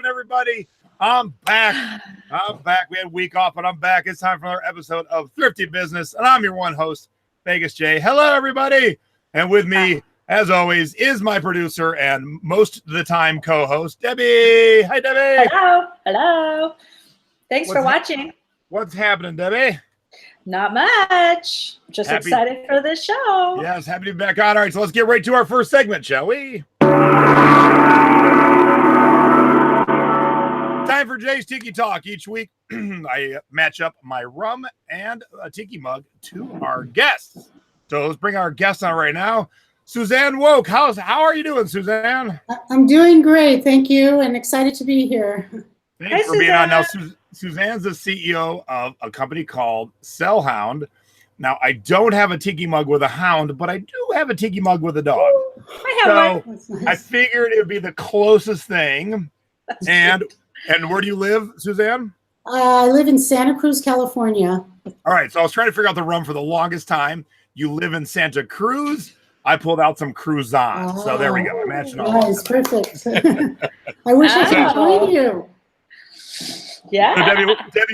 Everybody, I'm back. We had a week off, but I'm back. It's time for another episode of Thrifty Business, and I'm your one host, Vegas J. Hello, everybody. And with me, as always, is my producer and most of the time co-host, Debbie. Hi, Debbie. Hello. Thanks for watching. What's happening, Debbie? Not much. Just excited for this show. Yes, happy to be back on. All right, so let's get right to our first segment, shall we? Time for Jay's Tiki Talk. Each week, I match up my rum and a tiki mug to our guests. So let's bring our guest on right now. Suzanne Wouk. How are you doing, Suzanne? I'm doing great. Thank you, and excited to be here. Thanks for being on. Now, Suzanne's the CEO of a company called Sell Hound. Now, I don't have a tiki mug with a hound, but I do have a tiki mug with a dog. I have one. Nice. I figured it would be the closest thing. And where do you live, Suzanne? I live in Santa Cruz, California. All right, so I was trying to figure out the rum for the longest time. You live in Santa Cruz. I pulled out some Cruzan. So there we go. Imagine all nice, perfect. I wish I could join you. Yeah. So Debbie,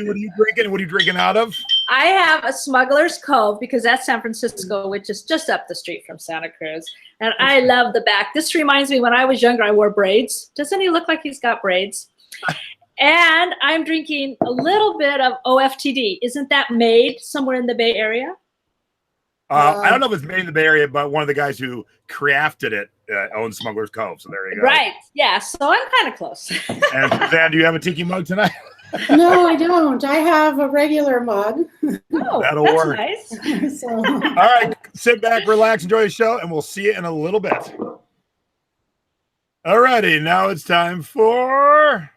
what are you drinking? What are you drinking out of? I have a Smuggler's Cove because that's San Francisco, which is just up the street from Santa Cruz. And I love the back. This reminds me when I was younger, I wore braids. Doesn't he look like he's got braids? And I'm drinking a little bit of OFTD. Isn't that made somewhere in the Bay Area? I don't know if it's made in the Bay Area, but one of the guys who crafted it owns Smuggler's Cove. So there you go. Right. Yeah. So I'm kind of close. And Suzanne, do you have a tiki mug tonight? No, I don't. I have a regular mug. Oh, That'll that's work. nice. So, All right. Sit back, relax, enjoy the show, and we'll see you in a little bit. All righty. Now it's time for...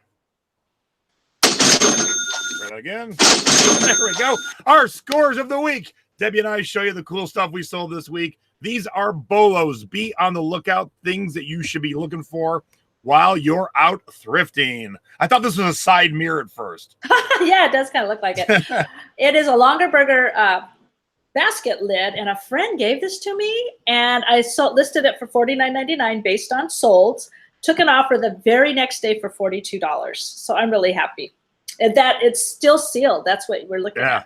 Again. There we go. Our scores of the week. Debbie and I show you the cool stuff we sold this week. These are bolos. Be on the lookout. Things that you should be looking for while you're out thrifting. I thought this was a side mirror at first. Yeah, it does kind of look like it. It is a Longer Burger basket lid, and a friend gave this to me, and I listed it for $49.99 based on solds. Took an offer the very next day for $42. So I'm really happy. And that it's still sealed. That's what we're looking at.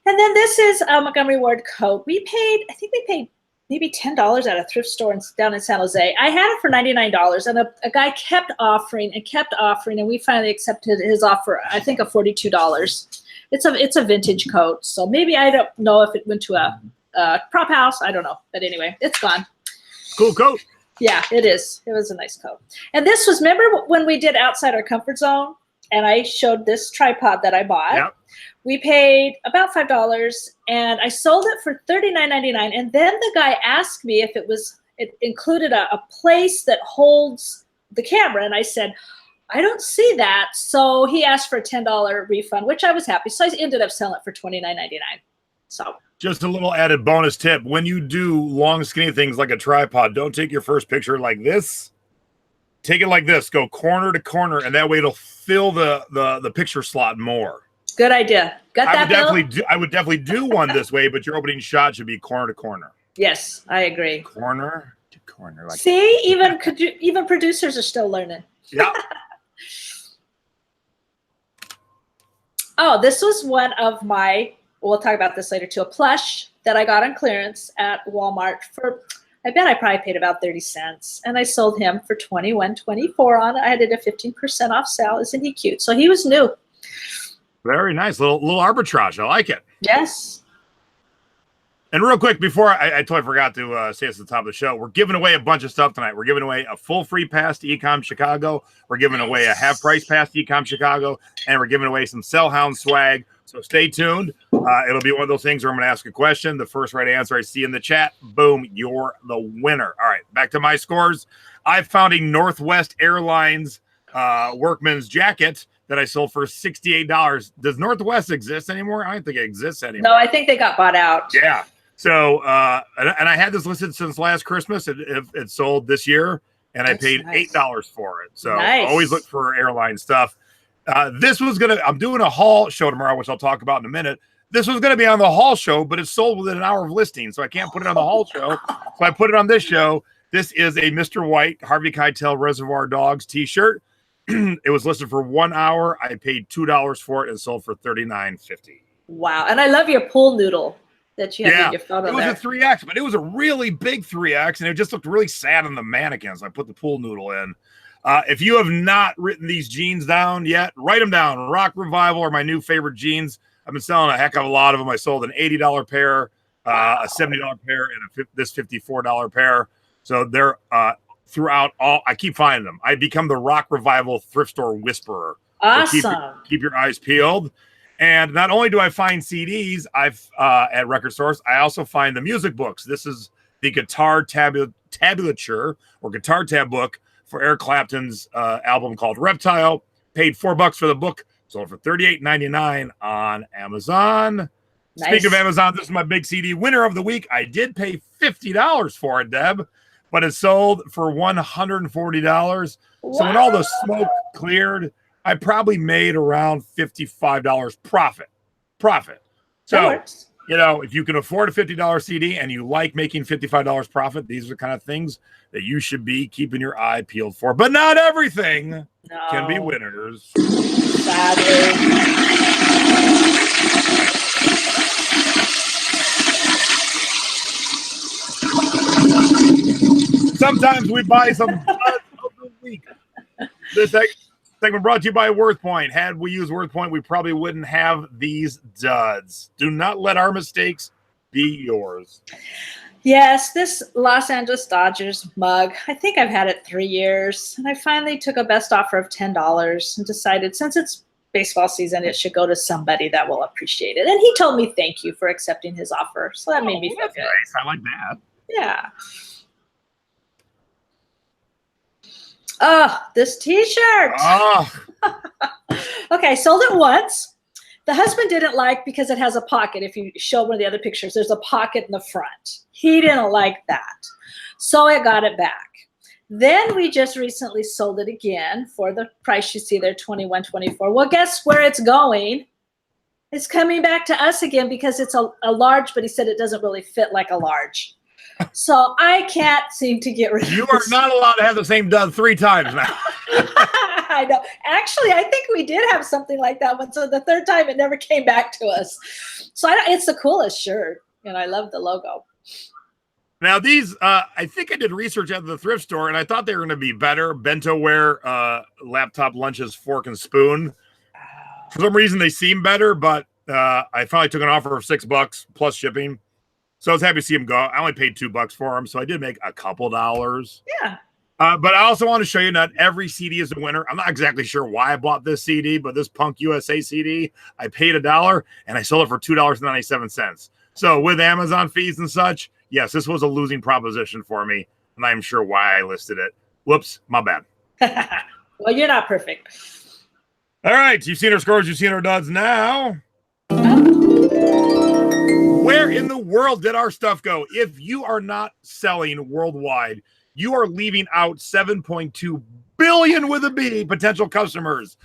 And then this is a Montgomery Ward coat. I think we paid maybe $10 at a thrift store down in San Jose. I had it for $99, and a guy kept offering, and we finally accepted his offer, I think, of $42. It's a vintage coat, so maybe I don't know if it went to a prop house. I don't know, but anyway, it's gone. Cool coat. Yeah, it is. It was a nice coat. And this was, remember when we did Outside Our Comfort Zone? And I showed this tripod that I bought. Yep. We paid about $5, and I sold it for $39.99. And then the guy asked me if it included a place that holds the camera. And I said, I don't see that. So he asked for a $10 refund, which I was happy. So I ended up selling it for $29.99. So just a little added bonus tip. When you do long, skinny things like a tripod, don't take your first picture like this. Take it like this. Go corner to corner, and that way it'll fill the picture slot more. Good idea. Got that, Bill? I would definitely do one this way, but your opening shot should be corner to corner. Yes, I agree. Corner to corner. Like see, even producers are still learning. Yeah. Oh, this was one of my, we'll talk about this later too, a plush that I got on clearance at Walmart for, I bet I probably paid about 30 cents. And I sold him for $21.24 on it. I did a 15% off sale. Isn't he cute? So he was new. Very nice. Little arbitrage. I like it. Yes. And real quick, before I totally forgot to say this at the top of the show, we're giving away a bunch of stuff tonight. We're giving away a full free pass to Ecom Chicago. We're giving away a half price pass to Ecom Chicago. And we're giving away some Sell Hound swag. So stay tuned. It'll be one of those things where I'm going to ask a question. The first right answer I see in the chat, boom, you're the winner. All right, back to my scores. I found a Northwest Airlines workman's jacket that I sold for $68. Does Northwest exist anymore? I don't think it exists anymore. No, I think they got bought out. Yeah. So, and I had this listed since last Christmas. It sold this year, and I paid $8 for it. So always look for airline stuff. I'm doing a haul show tomorrow, which I'll talk about in a minute. This was going to be on the haul show, but it's sold within an hour of listing, so I can't put it on the haul show. So I put it on this show. This is a Mr. White Harvey Keitel Reservoir Dogs t-shirt. It was listed for 1 hour. I paid $2 for it and sold for $39.50. Wow. And I love your pool noodle that you have in your photo. It was a 3X, but it was a really big 3X, and it just looked really sad on the mannequins. I put the pool noodle in. If you have not written these jeans down yet, write them down. Rock Revival are my new favorite jeans. I've been selling a heck of a lot of them. I sold an $80 pair, a $70 pair, and this $54 pair. So they're throughout all. I keep finding them. I become the Rock Revival thrift store whisperer. Awesome. So keep your eyes peeled. And not only do I find CDs at record stores, I also find the music books. This is the guitar tablature or guitar tab book for Eric Clapton's album called Reptile. Paid $4 for the book. Sold for $38.99 on Amazon. Nice. Speaking of Amazon, this is my big CD winner of the week. I did pay $50 for it, Deb, but it sold for $140. Wow. So when all the smoke cleared, I probably made around $55 profit. So, if you can afford a $50 CD and you like making $55 profit, these are the kind of things that you should be keeping your eye peeled for. But not everything can be winners. Sadly. Sometimes we buy some duds of the week. This segment brought to you by WorthPoint. Had we used WorthPoint, we probably wouldn't have these duds. Do not let our mistakes be yours. Yes, this Los Angeles Dodgers mug, I think I've had it 3 years. And I finally took a best offer of $10 and decided since it's baseball season, it should go to somebody that will appreciate it. And he told me thank you for accepting his offer. So that made me feel good. Nice. I like that. Yeah. Oh, this t-shirt. Oh. Okay, sold it once. The husband didn't like because it has a pocket. If you show one of the other pictures, there's a pocket in the front. He didn't like that. So I got it back. Then we just recently sold it again for the price you see there, $21.24. Well, guess where it's going? It's coming back to us again because it's a large, but he said it doesn't really fit like a large. So I can't seem to get rid of it. You are not allowed to have the same dud 3 times now. I know. Actually, I think we did have something like that one. So the third time it never came back to us. So it's the coolest shirt. And I love the logo. Now these, I think I did research at the thrift store and I thought they were going to be better. Bentoware, laptop lunches, fork and spoon. For some reason they seem better, but I finally took an offer of $6 plus shipping. So I was happy to see him go. I only paid $2 for him, so I did make a couple dollars. Yeah. But I also want to show you not every CD is a winner. I'm not exactly sure why I bought this CD, but this Punk USA CD, I paid $1 and I sold it for $2.97. So with Amazon fees and such, yes, this was a losing proposition for me, and I'm sure why I listed it. Whoops, my bad. Well, you're not perfect. All right, you've seen our scores, you've seen our duds. Now, where in the world did our stuff go? If you are not selling worldwide, you are leaving out 7.2 billion with a B potential customers.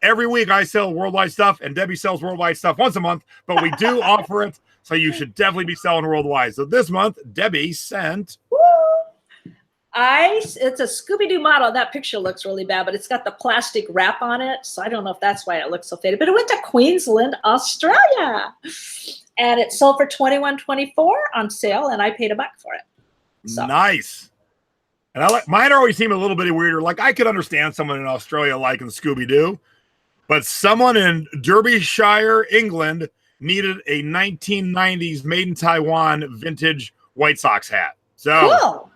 Every week I sell worldwide stuff, and Debbie sells worldwide stuff once a month, but we do offer it, so you should definitely be selling worldwide. So this month, Debbie sent... It's a Scooby-Doo model. That picture looks really bad, but it's got the plastic wrap on it, so I don't know if that's why it looks so faded. But it went to Queensland, Australia. And it sold for $21.24 on sale, and I paid $1 for it. So. Nice. And I like mine. Always seem a little bit weirder. Like I could understand someone in Australia liking Scooby-Doo, but someone in Derbyshire, England, needed a 1990s made in Taiwan vintage White Sox hat. So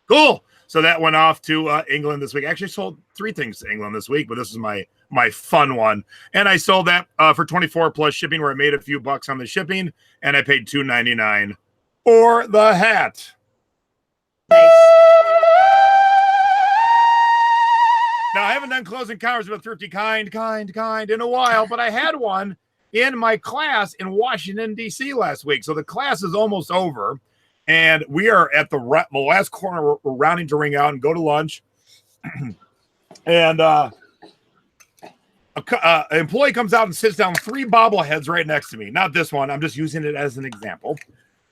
cool. So that went off to England this week. I actually sold 3 things to England this week, but this is my fun one. And I sold that for $24 plus shipping, where I made a few bucks on the shipping, and I paid $2.99 for the hat. Nice. Now, I haven't done closing encounters with Thrifty kind in a while, but I had one in my class in Washington, D.C. last week. So the class is almost over, and we are at the last corner. We're rounding to ring out and go to lunch. And an employee comes out and sits down 3 bobbleheads right next to me. Not this one. I'm just using it as an example.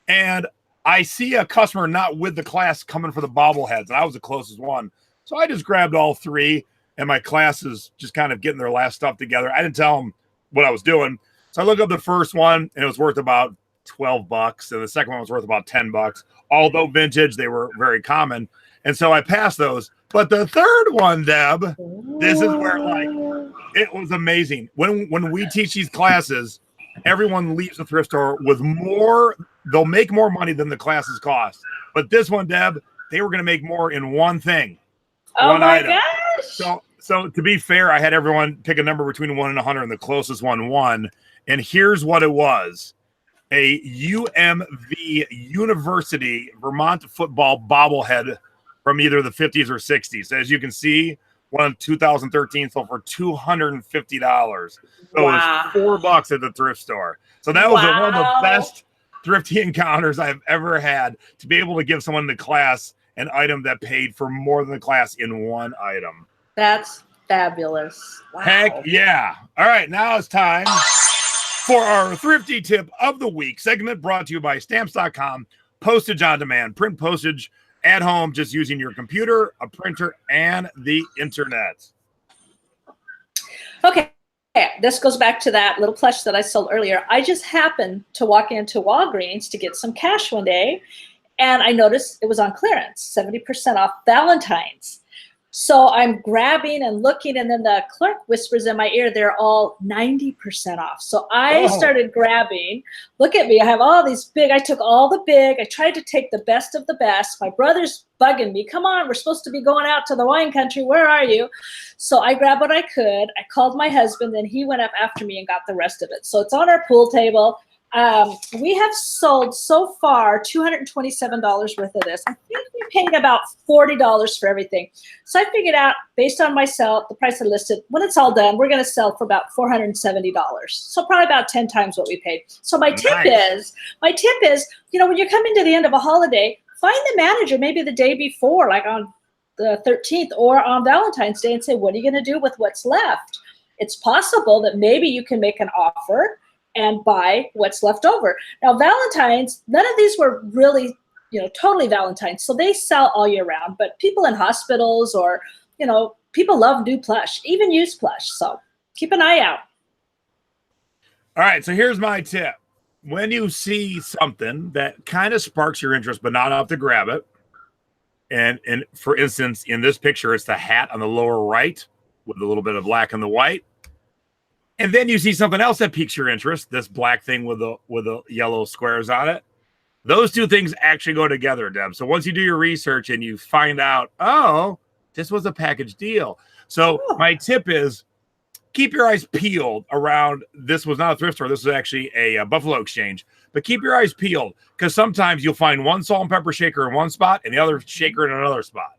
And I see a customer not with the class coming for the bobbleheads, and I was the closest one. So I just grabbed all 3, and my class is just kind of getting their last stuff together. I didn't tell them what I was doing. So I looked up the first one, and it was worth about $12, and the second one was worth about $10. Although vintage, they were very common. And so I passed those. But the third one, Deb, this is where it was amazing. When we teach these classes, everyone leaves the thrift store with more. They'll make more money than the classes cost. But this one, Deb, they were going to make more in one thing. Oh my gosh. So to be fair, I had everyone pick a number between 1 and 100, and the closest one won. And here's what it was. A UMV University Vermont football bobblehead from either the 50s or 60s. As you can see, one in 2013 sold for $250. So Wow. it was $4 at the thrift store. So that was one of the best thrifty encounters I've ever had, to be able to give someone in the class an item that paid for more than the class in one item. That's fabulous. Wow. Heck yeah. All right, now it's time for our Thrifty Tip of the Week segment, brought to you by Stamps.com. Postage on demand. Print postage at home just using your computer, a printer, and the internet. Okay. This goes back to that little plush that I sold earlier. I just happened to walk into Walgreens to get some cash one day, and I noticed it was on clearance, 70% off Valentine's. So I'm grabbing and looking, and then the clerk whispers in my ear, they're all 90% off. So I started grabbing. Look at me. I have all these big. I took all the big. I tried to take the best of the best. My brother's bugging me. Come on, we're supposed to be going out to the wine country. Where are you? So I grabbed what I could. I called my husband, and he went up after me and got the rest of it. So it's on our pool table. We have sold so far $227 worth of this. I think we paid about $40 for everything. So I figured out, based on myself, the price I listed, when it's all done, we're going to sell for about $470. So probably about 10 times what we paid. So my tip is, you know, when you're coming to the end of a holiday, find the manager maybe the day before, like on the 13th or on Valentine's Day, and say, what are you going to do with what's left? It's possible that maybe you can make an offer and buy what's left over. Now, Valentine's, none of these were really, you know, totally Valentine's. So they sell all year round, but people in hospitals or, you know, people love new plush, even used plush. So keep an eye out. All right. So here's my tip. When you see something that kind of sparks your interest, but not enough to grab it. And for instance, in this picture, it's the hat on the lower right with a little bit of black and the white. And then you see something else that piques your interest, this black thing with the yellow squares on it. Those two things actually go together, Deb. So once you do your research and you find out, oh, this was a package deal. So my tip is keep your eyes peeled around. This was not a thrift store. This was actually a Buffalo Exchange. But keep your eyes peeled, because sometimes you'll find one salt and pepper shaker in one spot and the other shaker in another spot.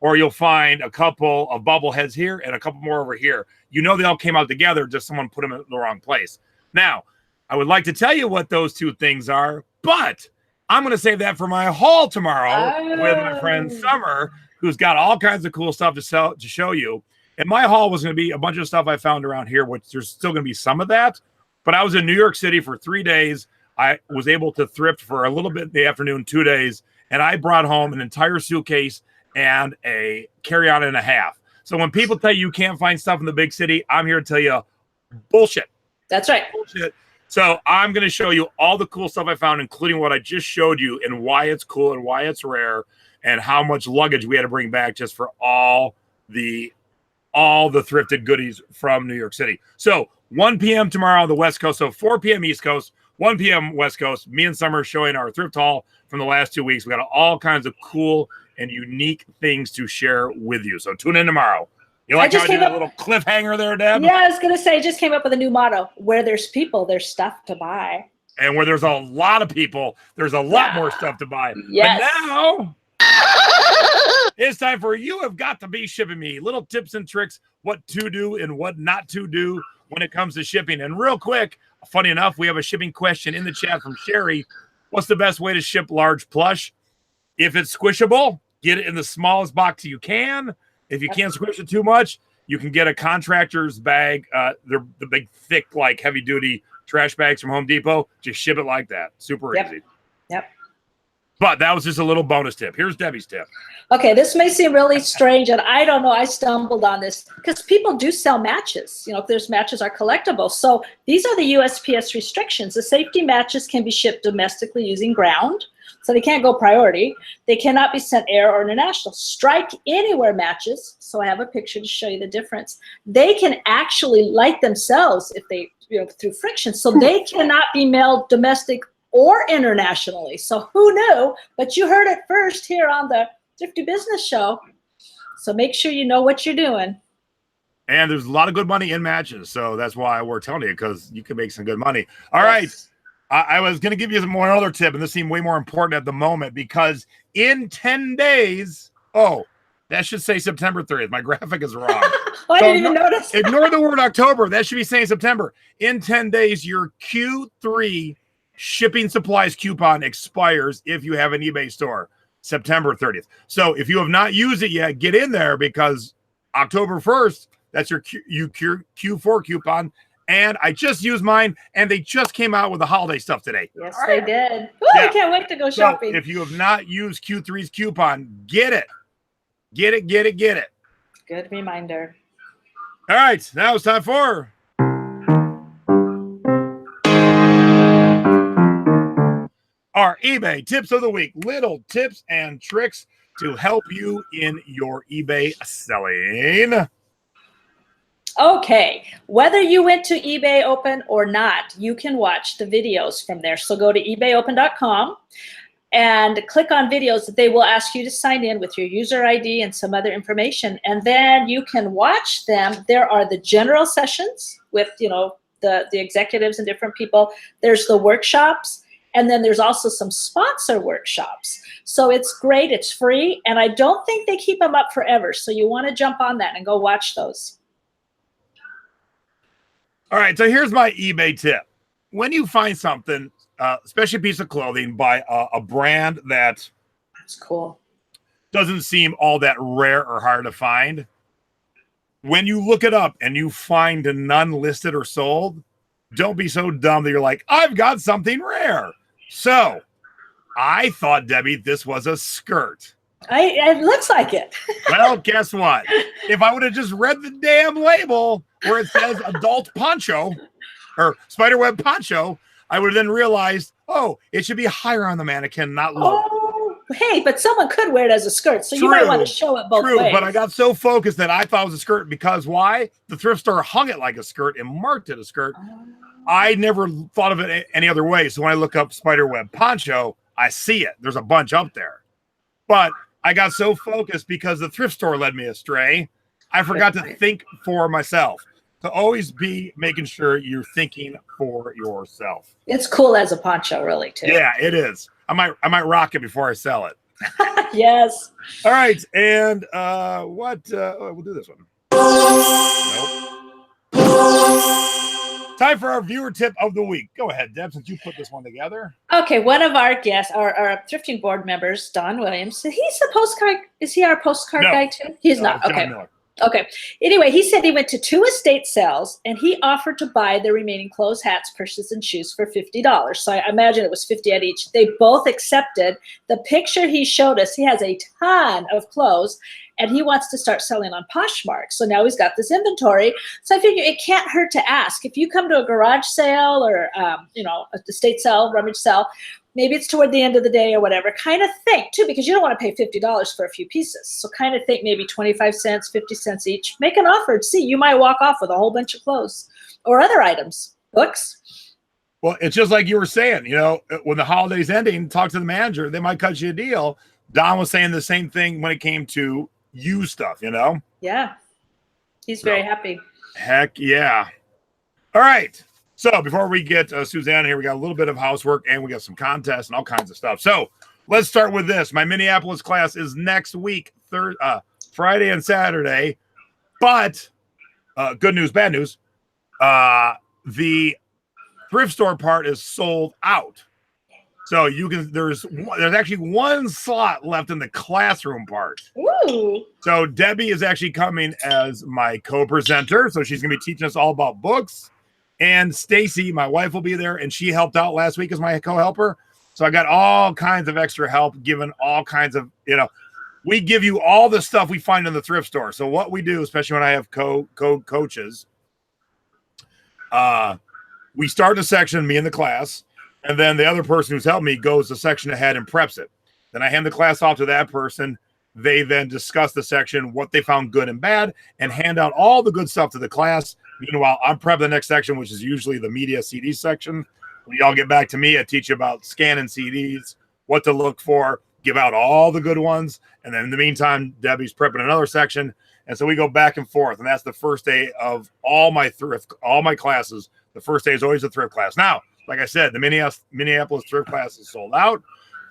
Or you'll find a couple of bobbleheads here and a couple more over here. You know they all came out together, just someone put them in the wrong place. Now, I would like to tell you what those two things are, but I'm going to save that for my haul tomorrow with my friend Summer, who's got all kinds of cool stuff to show you. And my haul was going to be a bunch of stuff I found around here, which there's still going to be some of that. But I was in New York City for 3 days. I was able to thrift for a little bit in the afternoon, 2 days, and I brought home an entire suitcase and a carry-on and a half. So when people tell you can't find stuff in the big city, I'm here to tell you bullshit. That's right. Bullshit. So I'm going to show you all the cool stuff I found, including what I just showed you and why it's cool and why it's rare and how much luggage we had to bring back just for all the thrifted goodies from New York City. So 1 p.m. tomorrow on the West Coast. So 4 p.m. East Coast, 1 p.m. West Coast. Me and Summer showing our thrift haul from the last 2 weeks. We got all kinds of cool and unique things to share with you. So tune in tomorrow. You like how I did that little cliffhanger there, Deb? Yeah, I was going to say, I just came up with a new motto. Where there's people, there's stuff to buy. And where there's a lot of people, there's a lot more stuff to buy. Yes. But now... It's time for You Have Got to Be Shipping Me. Little tips and tricks, what to do and what not to do when it comes to shipping. And real quick, funny enough, we have a shipping question in the chat from Sherry. What's the best way to ship large plush? If it's squishable, get it in the smallest box you can. If you can't squish it too much, you can get a contractor's bag. They're the big, thick, like heavy-duty trash bags from Home Depot. Just ship it like that. Super easy. Yep. But that was just a little bonus tip. Here's Debbie's tip. Okay, this may seem really strange, and I don't know, I stumbled on this because people do sell matches. You know, if there's matches are collectible. So these are the USPS restrictions. The safety matches can be shipped domestically using ground, so they can't go priority. They cannot be sent air or international. Strike anywhere matches, so I have a picture to show you the difference. They can actually light themselves if they, you know, through friction, so they cannot be mailed domestic or internationally. So who knew? But you heard it first here on the Thrifty Business Show. So make sure you know what you're doing. And there's a lot of good money in matches. So that's why we're telling you, because you can make some good money. All right. I was going to give you some more other tip, and this seemed way more important at the moment, because in 10 days, that should say September 30th. My graphic is wrong. I didn't even notice. Ignore the word October. That should be saying September. In 10 days, your Q3 shipping supplies coupon expires if you have an eBay store, September 30th. So if you have not used it yet, get in there, because October 1st, that's your Q4 coupon. And I just used mine, and they just came out with the holiday stuff today. Yes, they did. Ooh, I can't wait to go shopping. So if you have not used Q3's coupon, get it. Get it. Good reminder. All right, now it's time for our eBay tips of the week. Little tips and tricks to help you in your eBay selling. Okay, whether you went to eBay Open or not, you can watch the videos from there. So go to ebayopen.com and click on videos. They will ask you to sign in with your user ID and some other information, and then you can watch them. There are the general sessions with, you know, the executives and different people. There's the workshops. And then there's also some sponsor workshops. So it's great, it's free, and I don't think they keep them up forever. So you want to jump on that and go watch those. All right, so here's my eBay tip. When you find something, especially a piece of clothing by a brand that's cool, doesn't seem all that rare or hard to find, when you look it up and you find none listed or sold, don't be so dumb that you're like, I've got something rare. So I thought, Debbie, this was a skirt. It looks like it. Well, guess what? If I would have just read the damn label where it says adult poncho or spiderweb poncho, I would have then realized, it should be higher on the mannequin, not lower. Oh, hey, but someone could wear it as a skirt, so you might want to show it both ways. But I got so focused that I thought it was a skirt, because why? The thrift store hung it like a skirt and marked it a skirt. I never thought of it any other way. So when I look up spiderweb poncho, I see it. There's a bunch up there. But I got so focused because the thrift store led me astray. I forgot to think for myself. To always be making sure you're thinking for yourself. It's cool as a poncho, really, too. Yeah, it is. I might rock it before I sell it. Yes. All right. And we'll do this one. Nope. Time for our viewer tip of the week. Go ahead, Deb, since you put this one together. Okay, one of our guests, our thrifting board members, Don Williams, he's a postcard. Is he our postcard guy too? He's not. Okay. Okay. Anyway, he said he went to 2 estate sales and he offered to buy the remaining clothes, hats, purses, and shoes for $50. So I imagine it was $50 at each. They both accepted. The picture he showed us, he has a ton of clothes and he wants to start selling on Poshmark. So now he's got this inventory. So I figure it can't hurt to ask. If you come to a garage sale or, a estate sale, rummage sale, maybe it's toward the end of the day or whatever, kind of think too, because you don't want to pay $50 for a few pieces. So kind of think maybe 25 cents, 50 cents each. Make an offer. See, you might walk off with a whole bunch of clothes or other items, books. Well, it's just like you were saying, when the holiday's ending, talk to the manager. They might cut you a deal. Don was saying the same thing when it came to used stuff, Yeah. He's very happy. Heck yeah. All right. So before we get Suzanne here, we got a little bit of housework and we got some contests and all kinds of stuff. So let's start with this. My Minneapolis class is next week, Friday and Saturday. But good news, bad news. The thrift store part is sold out. So you can there's actually one slot left in the classroom part. Ooh. So Debbie is actually coming as my co-presenter. So she's gonna be teaching us all about books. And Stacy, my wife, will be there, and she helped out last week as my co-helper. So I got all kinds of extra help, given all kinds of, we give you all the stuff we find in the thrift store. So what we do, especially when I have coaches, we start a section, me and the class, and then the other person who's helped me goes a section ahead and preps it. Then I hand the class off to that person. They then discuss the section, what they found good and bad, and hand out all the good stuff to the class. Meanwhile, I'm prepping the next section, which is usually the media CD section. When y'all get back to me, I teach you about scanning CDs, what to look for, give out all the good ones. And then in the meantime, Debbie's prepping another section. And so we go back and forth. And that's the first day of all my classes. The first day is always a thrift class. Now, like I said, the Minneapolis thrift class is sold out.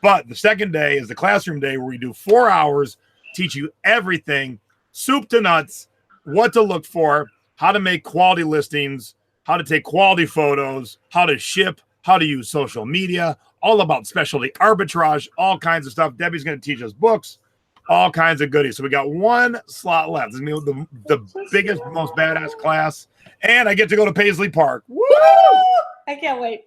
But the second day is the classroom day where we do 4 hours, teach you everything, soup to nuts, what to look for, how to make quality listings, how to take quality photos, how to ship, how to use social media, all about specialty arbitrage, all kinds of stuff. Debbie's going to teach us books, all kinds of goodies. So we got one slot left. This is going to be the biggest, most badass class. And I get to go to Paisley Park. Woo! I can't wait.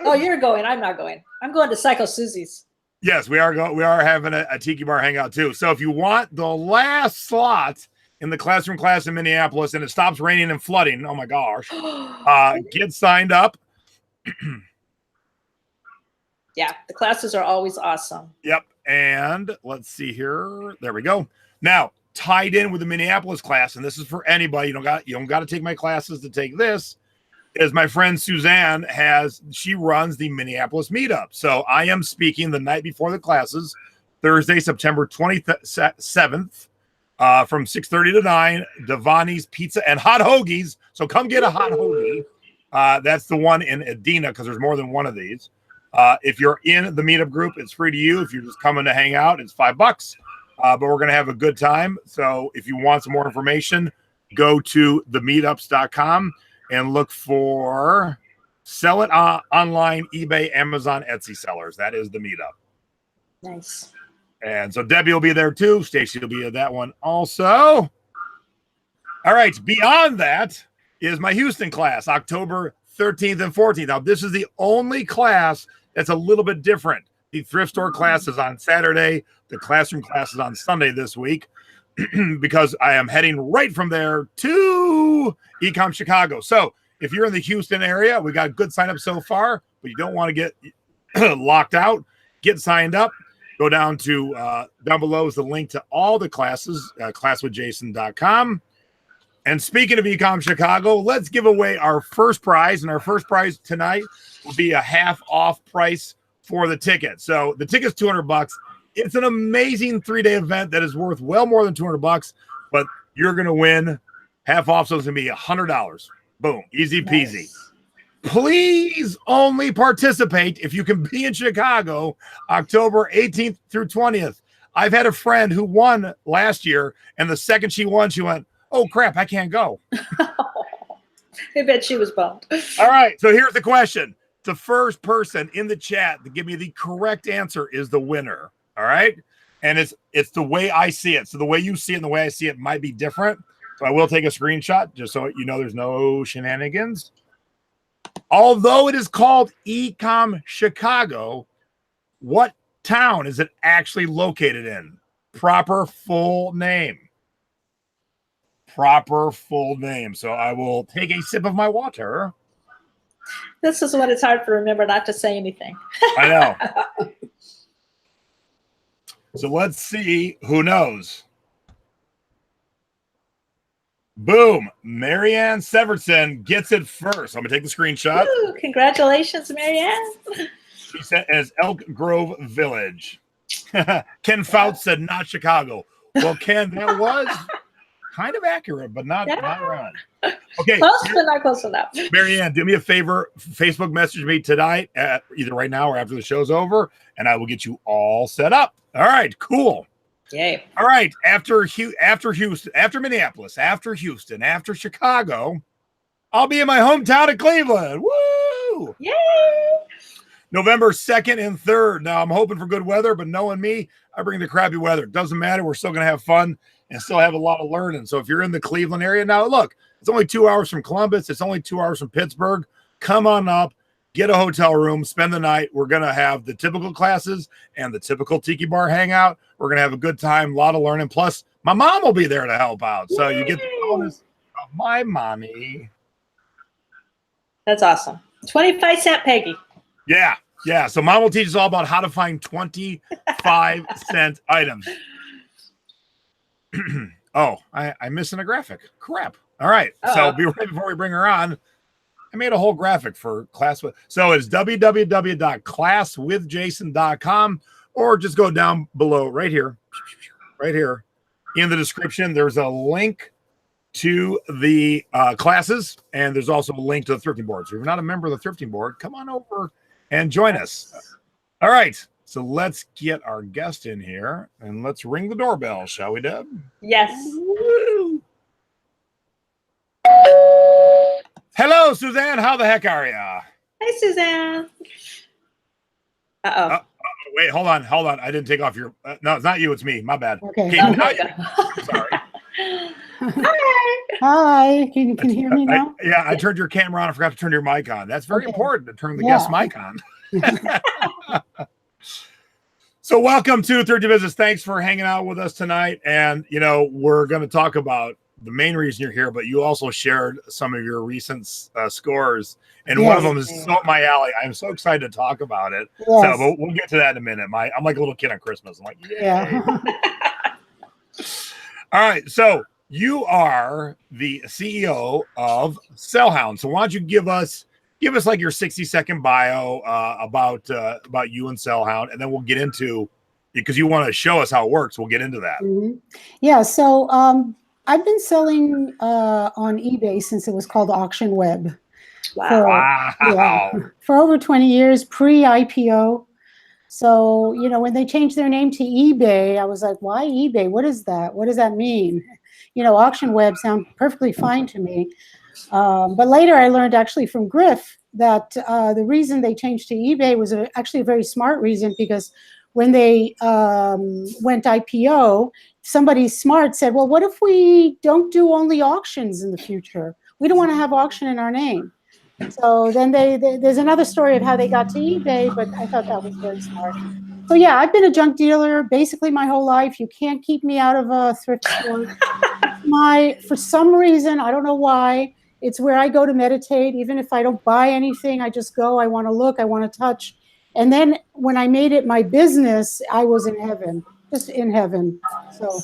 Oh, you're going. I'm not going. I'm going to Psycho Susie's. Yes, we are having a tiki bar hangout too. So if you want the last slot in the classroom class in Minneapolis and it stops raining and flooding, oh my gosh, get signed up. Yeah, the classes are always awesome. Yep. And let's see here. There we go. Now, tied in with the Minneapolis class, and this is for anybody, you don't got to take my classes to take this, is my friend Suzanne she runs the Minneapolis meetup. So I am speaking the night before the classes, Thursday, September 27th, from 6:30 to 9, Devani's Pizza and Hot Hoagies. So come get a hot hoagie. That's the one in Edina, because there's more than one of these. If you're in the meetup group, it's free to you. If you're just coming to hang out, it's $5. But we're going to have a good time. So if you want some more information, go to themeetups.com and look for Sell It Online, eBay, Amazon, Etsy sellers. That is the meetup. Nice. And so Debbie will be there too. Stacy will be at that one also. All right. Beyond that is my Houston class, October 13th and 14th. Now, this is the only class that's a little bit different. The thrift store class is on Saturday. The classroom class is on Sunday this week because I am heading right from there to Ecom Chicago. So if you're in the Houston area, we got a good sign up so far, but you don't want to get locked out. Get signed up. Go down to down below is the link to all the classes, classwithjason.com. And speaking of Ecom Chicago, let's give away our first prize. And our first prize tonight will be a half off price for the ticket. So the ticket's $200. It's an amazing 3-day event that is worth well more than $200, but you're going to win half off. So it's going to be $100. Boom. Easy peasy. Nice. Please only participate if you can be in Chicago, October 18th through 20th. I've had a friend who won last year, and the second she won, she went, oh, crap, I can't go. I bet she was bummed. All right, so here's the question. The first person in the chat to give me the correct answer is the winner, all right? And it's the way I see it. So the way you see it and the way I see it might be different. So I will take a screenshot just so you know there's no shenanigans. Although it is called Ecom Chicago, what town is it actually located in? Proper full name. Proper full name. So I will take a sip of my water. This is when it's hard to remember not to say anything. I know. So let's see who knows. Boom. Marianne Severson gets it first. I'm going to take the screenshot. Ooh, congratulations, Marianne. She said as Elk Grove Village. Ken Fouts said not Chicago. Well, Ken, that was kind of accurate, but not right. Okay. Close, but not close enough. Marianne, do me a favor. Facebook message me tonight, either right now or after the show's over, and I will get you all set up. All right, cool. Yay. All right, after Houston, after Minneapolis, after Houston, after Chicago, I'll be in my hometown of Cleveland. Woo! Yay! November 2nd and 3rd. Now, I'm hoping for good weather, but knowing me, I bring the crappy weather. It doesn't matter. We're still going to have fun and still have a lot of learning. So if you're in the Cleveland area, now look, it's only 2 hours from Columbus. It's only 2 hours from Pittsburgh. Come on up, get a hotel room, spend the night. We're going to have the typical classes and the typical tiki bar hangout. We're going to have a good time, a lot of learning. Plus, my mom will be there to help out. So you get the bonus of my mommy. That's awesome. 25-cent Peggy. Yeah. Yeah. So mom will teach us all about how to find 25-cent items. Oh, I'm missing a graphic. Crap. All right. So be right before we bring her on. I made a whole graphic for class with. So it's www.classwithjason.com, or just go down below right here in the description. There's a link to the classes, and there's also a link to the thrifting board. So if you're not a member of the thrifting board, come on over and join us. All right. So let's get our guest in here and let's ring the doorbell, shall we, Deb? Yes. Woo. Hello, Suzanne. How the heck are ya? Hi, Suzanne. Uh-oh. Wait, hold on. I didn't take off your. No, it's not you. It's me. My bad. Okay. Oh, Now okay. I'm sorry. Hi. Can you hear me now? I turned your camera on. I forgot to turn your mic on. That's very important to turn the Yeah. guest mic on. So welcome to Thrifty Business. Thanks for hanging out with us tonight. And, we're going to talk about the main reason you're here, but you also shared some of your recent scores. And one of them is so up my alley. I'm so excited to talk about it. Yes. So but we'll get to that in a minute. I'm like a little kid on Christmas. I'm like, yay. Yeah. All right. So you are the CEO of Sell Hound. So why don't you give us like your 60-second bio about you and Sell Hound, and then we'll get into, because you want to show us how it works. We'll get into that. Mm-hmm. Yeah. So I've been selling on eBay since it was called Auction Web. Wow. For over 20 years, pre-IPO. So, when they changed their name to eBay, I was like, why eBay? What is that? What does that mean? Auction Web sounds perfectly fine to me. But later I learned actually from Griff that the reason they changed to eBay was actually a very smart reason, because when they went IPO, somebody smart said, well, what if we don't do only auctions in the future? We don't want to have auction in our name. So then there's another story of how they got to eBay, but I thought that was very smart. So yeah, I've been a junk dealer basically my whole life. You can't keep me out of a thrift store. For some reason, I don't know why, it's where I go to meditate. Even if I don't buy anything, I just go, I want to look, I want to touch. And then when I made it my business, I was in heaven, just in heaven. So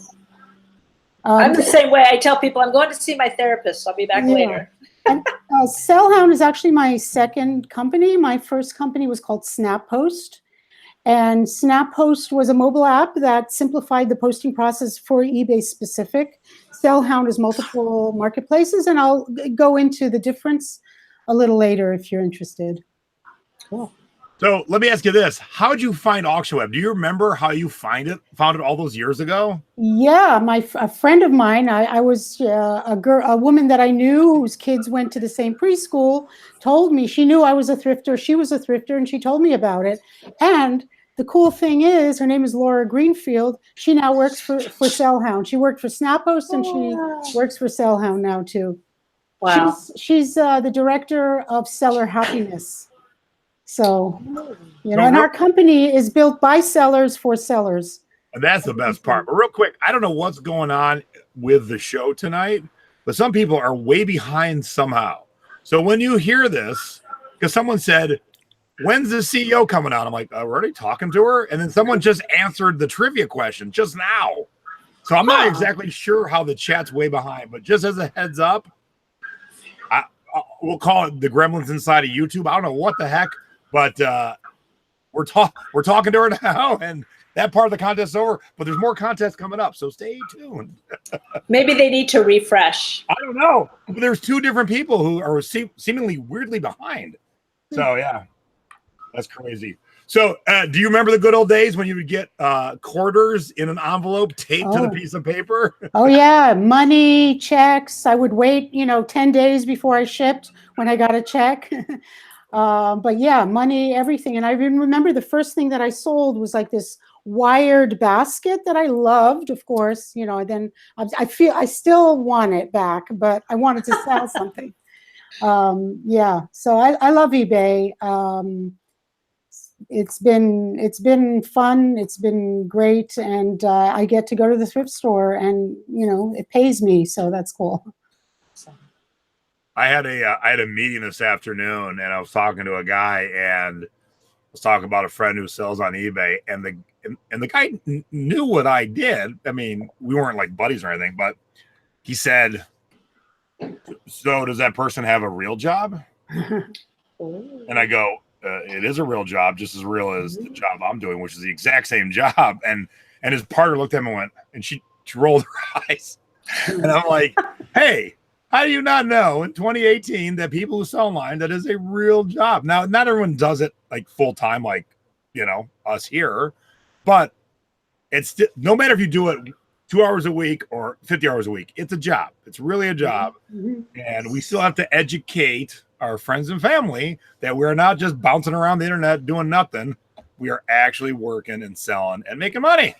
I'm the same way. I tell people I'm going to see my therapist. I'll be back later. And Sell Hound is actually my second company. My first company was called SnapPost. And SnapPost was a mobile app that simplified the posting process for eBay specific. Sell Hound is multiple marketplaces, and I'll go into the difference a little later if you're interested. Cool. So let me ask you this. How did you find Auction Web? Do you remember how you found it all those years ago? Yeah, a friend of mine, I was a woman that I knew whose kids went to the same preschool, told me. She knew I was a thrifter. She was a thrifter, and she told me about it. And the cool thing is, her name is Laura Greenfield. She now works for Sell Hound. She worked for SnapPost, and she works for Sell Hound now too. Wow. She's the director of seller happiness. So, and our company is built by sellers for sellers. And that's the best part. But real quick, I don't know what's going on with the show tonight, but some people are way behind somehow. So when you hear this, because someone said, when's the CEO coming on? I'm like, we're already talking to her. And then someone just answered the trivia question just now. So I'm not exactly sure how the chat's way behind, but just as a heads up, we'll call it the gremlins inside of YouTube. I don't know what the heck, but we're talking to her now, and that part of the contest is over, but there's more contests coming up, so stay tuned. Maybe they need to refresh. I don't know. There's 2 different people who are seemingly weirdly behind. So yeah, that's crazy. So do you remember the good old days when you would get quarters in an envelope taped to the piece of paper? Oh yeah, money, checks. I would wait, 10 days before I shipped when I got a check. But yeah, money, everything. And I even remember the first thing that I sold was like this wired basket that I loved, of course, then I still want it back, but I wanted to sell something. Yeah, so I love eBay. It's been fun. It's been great. And I get to go to the thrift store and, it pays me. So that's cool. I had a meeting this afternoon, and I was talking to a guy, and I was talking about a friend who sells on eBay, and the guy knew what I did. I mean, we weren't like buddies or anything, but he said, "So does that person have a real job?" And I go, "It is a real job, just as real as the job I'm doing, which is the exact same job." And his partner looked at him and went, and she rolled her eyes, and I'm like, "Hey. How do you not know in 2018 that people who sell online, that is a real job?" Now, not everyone does it like full time, like, us here, but it's no matter if you do it 2 hours a week or 50 hours a week, it's a job. It's really a job. And we still have to educate our friends and family that we're not just bouncing around the internet doing nothing. We are actually working and selling and making money.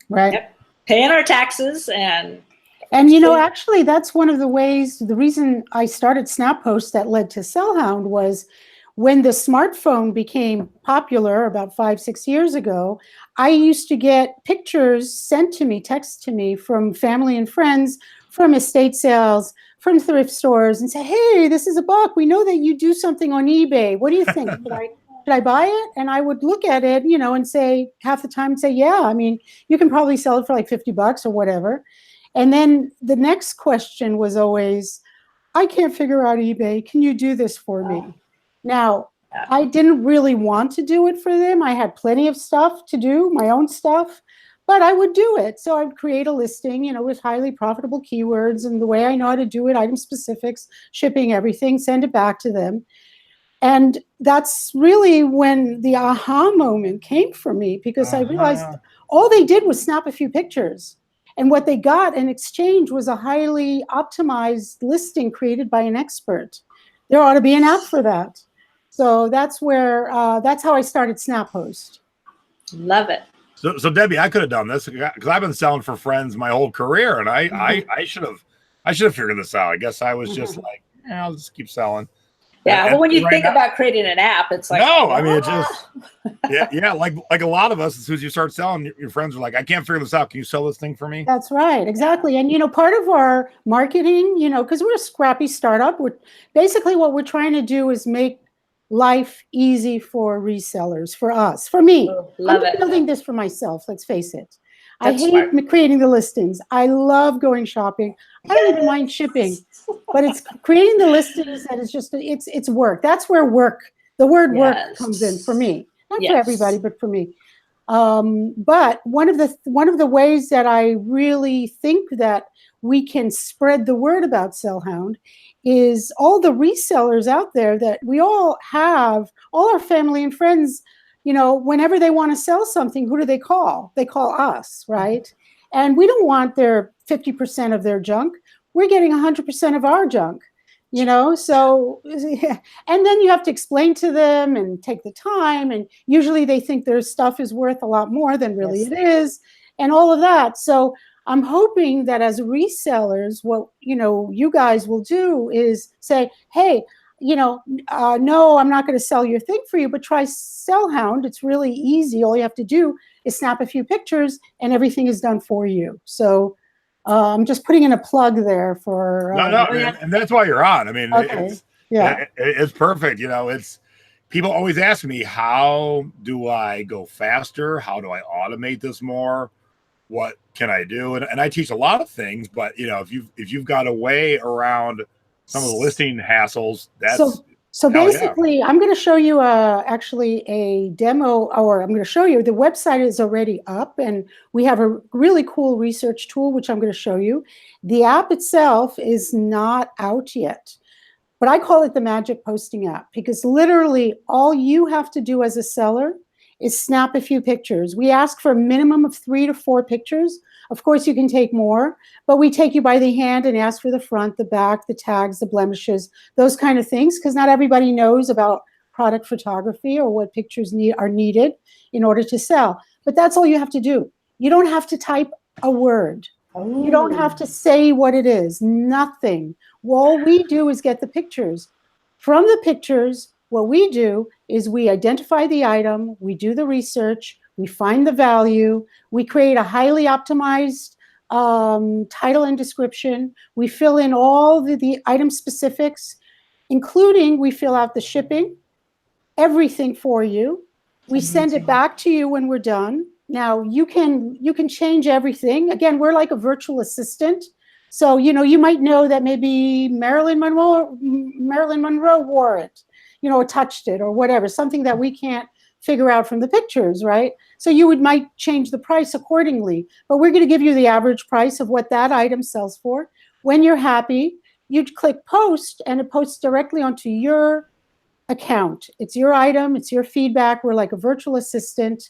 Right. Yep. Paying our taxes and actually, that's one of the ways, the reason I started Snap Posts that led to Sell Hound was when the smartphone became popular about 5-6 years ago. I used to get pictures sent to me, text to me from family and friends, from estate sales, from thrift stores, and say, "Hey, this is a buck. We know that you do something on eBay. What do you think? Should I buy it?" And I would look at it, and say, half the time, say, "Yeah, I mean, you can probably sell it for like $50 or whatever." And then the next question was always, "I can't figure out eBay. Can you do this for me?" Now, I didn't really want to do it for them. I had plenty of stuff to do, my own stuff, but I would do it. So I would create a listing, with highly profitable keywords and the way I know how to do it, item specifics, shipping, everything, send it back to them. And that's really when the aha moment came for me, because I realized all they did was snap a few pictures. And what they got in exchange was a highly optimized listing created by an expert. There ought to be an app for that. So that's how I started Snap Post. Love it. So Debbie, I could have done this because I've been selling for friends my whole career, and I should have figured this out. I guess I was just like, I'll just keep selling. Yeah, but when you think about creating an app, it's like, no, I mean, it just, yeah, like a lot of us, as soon as you start selling, your friends are like, "I can't figure this out. Can you sell this thing for me?" That's right, exactly. And part of our marketing, because we're a scrappy startup, basically what we're trying to do is make life easy for resellers, for us, for me. I'm building this for myself. Let's face it. I hate creating the listings. I love going shopping. I don't even mind shipping, but it's creating the listings that is just, it's work. That's where the word work comes in for me. Not for everybody, but for me. But one of the ways that I really think that we can spread the word about Sell Hound is all the resellers out there that we all have, all our family and friends. Whenever they want to sell something, who do they call? They call us, right? And we don't want their 50% of their junk. We're getting 100% of our junk, so, and then you have to explain to them and take the time. And usually they think their stuff is worth a lot more than really it is, and all of that. So I'm hoping that as resellers, what, you guys will do is say, "Hey, no, I'm not going to sell your thing for you, but try Sell Hound. It's really easy. All you have to do is snap a few pictures and everything is done for you." So I'm just putting in a plug there for. And that's why you're on. I mean, it's perfect. It's people always ask me, how do I go faster? How do I automate this more? What can I do? And I teach a lot of things, but if you've got a way around some of the listing hassles, So Hell yeah. basically, I'm going to show you actually a demo, or I'm going to show you the website is already up, and we have a really cool research tool, which I'm going to show you. The app itself is not out yet, but I call it the magic posting app because literally all you have to do as a seller is snap a few pictures. We ask for a minimum of 3 to 4 pictures. Of course, you can take more, but we take you by the hand and ask for the front, the back, the tags, the blemishes, those kind of things, because not everybody knows about product photography or what pictures are needed in order to sell. But that's all you have to do. You don't have to type a word. You don't have to say what it is, nothing. All we do is get the pictures. From the pictures, what we do is we identify the item, we do the research, we find the value, we create a highly optimized title and description, we fill in all the item specifics, including we fill out the shipping, everything for you. We send it back to you when we're done. Now you can change everything. Again, we're like a virtual assistant. So, you might know that maybe Marilyn Monroe wore it, or touched it or whatever, something that we can't figure out from the pictures, right? So you might change the price accordingly, but we're going to give you the average price of what that item sells for. When you're happy, you click post and it posts directly onto your account. It's your item, it's your feedback. We're like a virtual assistant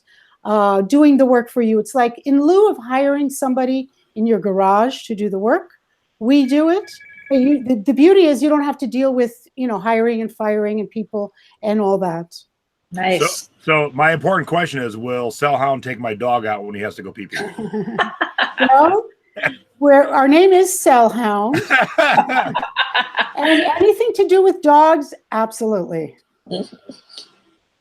doing the work for you. It's like in lieu of hiring somebody in your garage to do the work, we do it. But the beauty is you don't have to deal with, hiring and firing and people and all that. Nice. So my important question is, will Sell Hound take my dog out when he has to go pee-pee? Well, our name is Sell Hound. And anything to do with dogs, absolutely.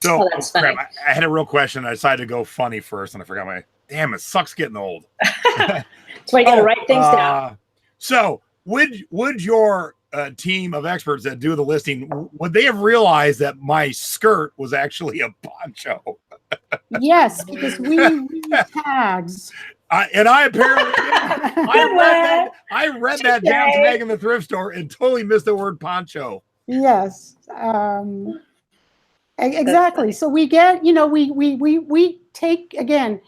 So, that's funny. crap, I had a real question. I decided to go funny first, and I forgot damn, it sucks getting old. That's why you got to write things down. So would your team of experts that do the listing, would they have realized that my skirt was actually a poncho? Yes, because we use tags. And I apparently I read that damn tag in the thrift store and totally missed the word poncho. Yes, exactly. So we get, we take, again,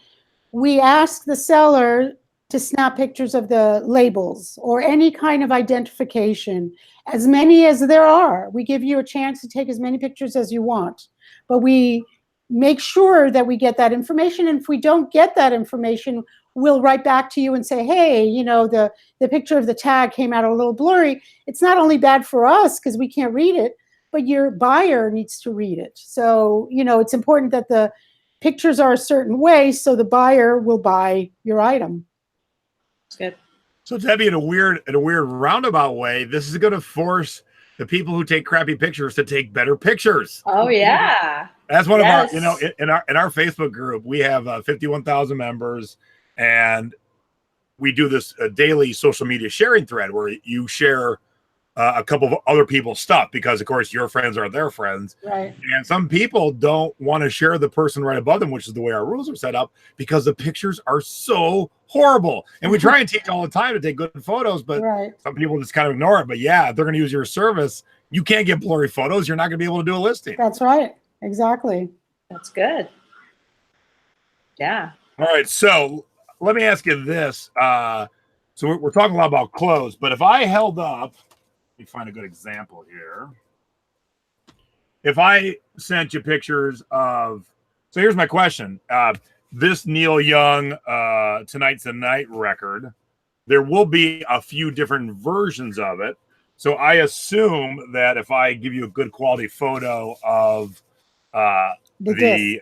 we ask the seller to snap pictures of the labels or any kind of identification, as many as there are. We give you a chance to take as many pictures as you want, but we make sure that we get that information. And if we don't get that information, we'll write back to you and say, hey, the picture of the tag came out a little blurry. It's not only bad for us because we can't read it, but your buyer needs to read it. So, it's important that the pictures are a certain way so the buyer will buy your item. That's good. So Debbie, in a weird roundabout way, this is going to force the people who take crappy pictures to take better pictures. Oh yeah. That's one of our, in our Facebook group, we have 51,000 members, and we do this daily social media sharing thread where you share a couple of other people's stuff because, of course, your friends are their friends. Right. And some people don't want to share the person right above them, which is the way our rules are set up, because the pictures are so horrible. And we try and teach all the time to take good photos, but some people just kind of ignore it. But yeah, if they're going to use your service, you can't get blurry photos. You're not going to be able to do a listing. That's right. Exactly. That's good. Yeah. All right. So let me ask you this. So we're talking a lot about clothes, but if I held up, let me find a good example here. If I sent you pictures of, so here's my question. This Neil Young Tonight's the Night record, there will be a few different versions of it. So I assume that if I give you a good quality photo of the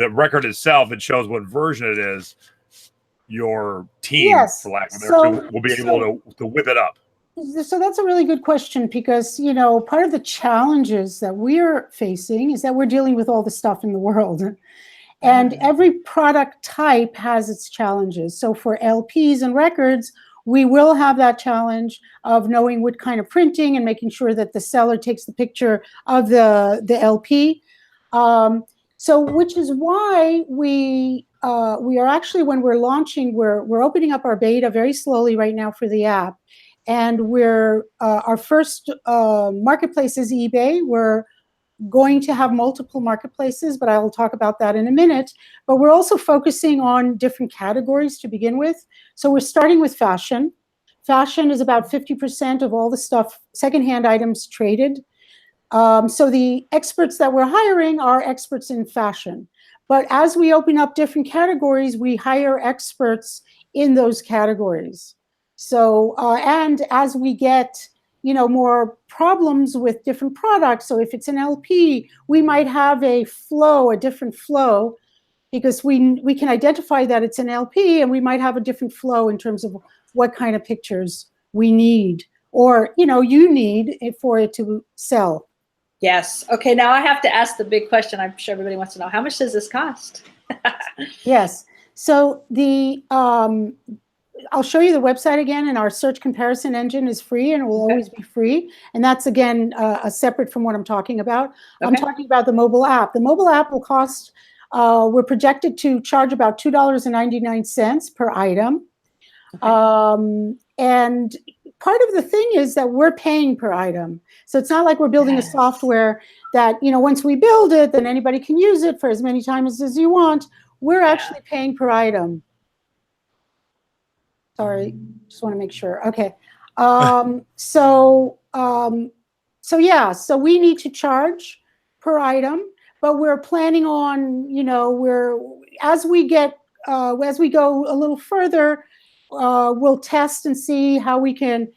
record itself, it shows what version it is. Your team, for lack of a better term, will be able to whip it up. So that's a really good question because, part of the challenges that we're facing is that we're dealing with all the stuff in the world. And every product type has its challenges. So for LPs and records, we will have that challenge of knowing what kind of printing and making sure that the seller takes the picture of the LP. So which is why we are actually, when we're launching, we're opening up our beta very slowly right now for the app. and we're our first marketplace is eBay. We're going to have multiple marketplaces, but I will talk about that in a minute. But we're also focusing on different categories to begin with. So we're starting with fashion. Fashion is about 50% of all the stuff, secondhand items traded. So the experts that we're hiring are experts in fashion. But as we open up different categories, we hire experts in those categories. So, and as we get, more problems with different products, so if it's an LP, we might have a different flow, because we can identify that it's an LP, and we might have a different flow in terms of what kind of pictures we need, or, you need for it to sell. Yes. Okay. Now I have to ask the big question. I'm sure everybody wants to know, how much does this cost? Yes. So I'll show you the website again, and our search comparison engine is free and will always be free. And that's, again, separate from what I'm talking about. Okay. I'm talking about the mobile app. The mobile app will cost, we're projected to charge about $2.99 per item. Okay. And part of the thing is that we're paying per item. So it's not like we're building a software that, once we build it, then anybody can use it for as many times as you want. We're actually paying per item. Sorry, just want to make sure. Okay. So we need to charge per item, but we're planning on, as we go a little further, we'll test and see how we can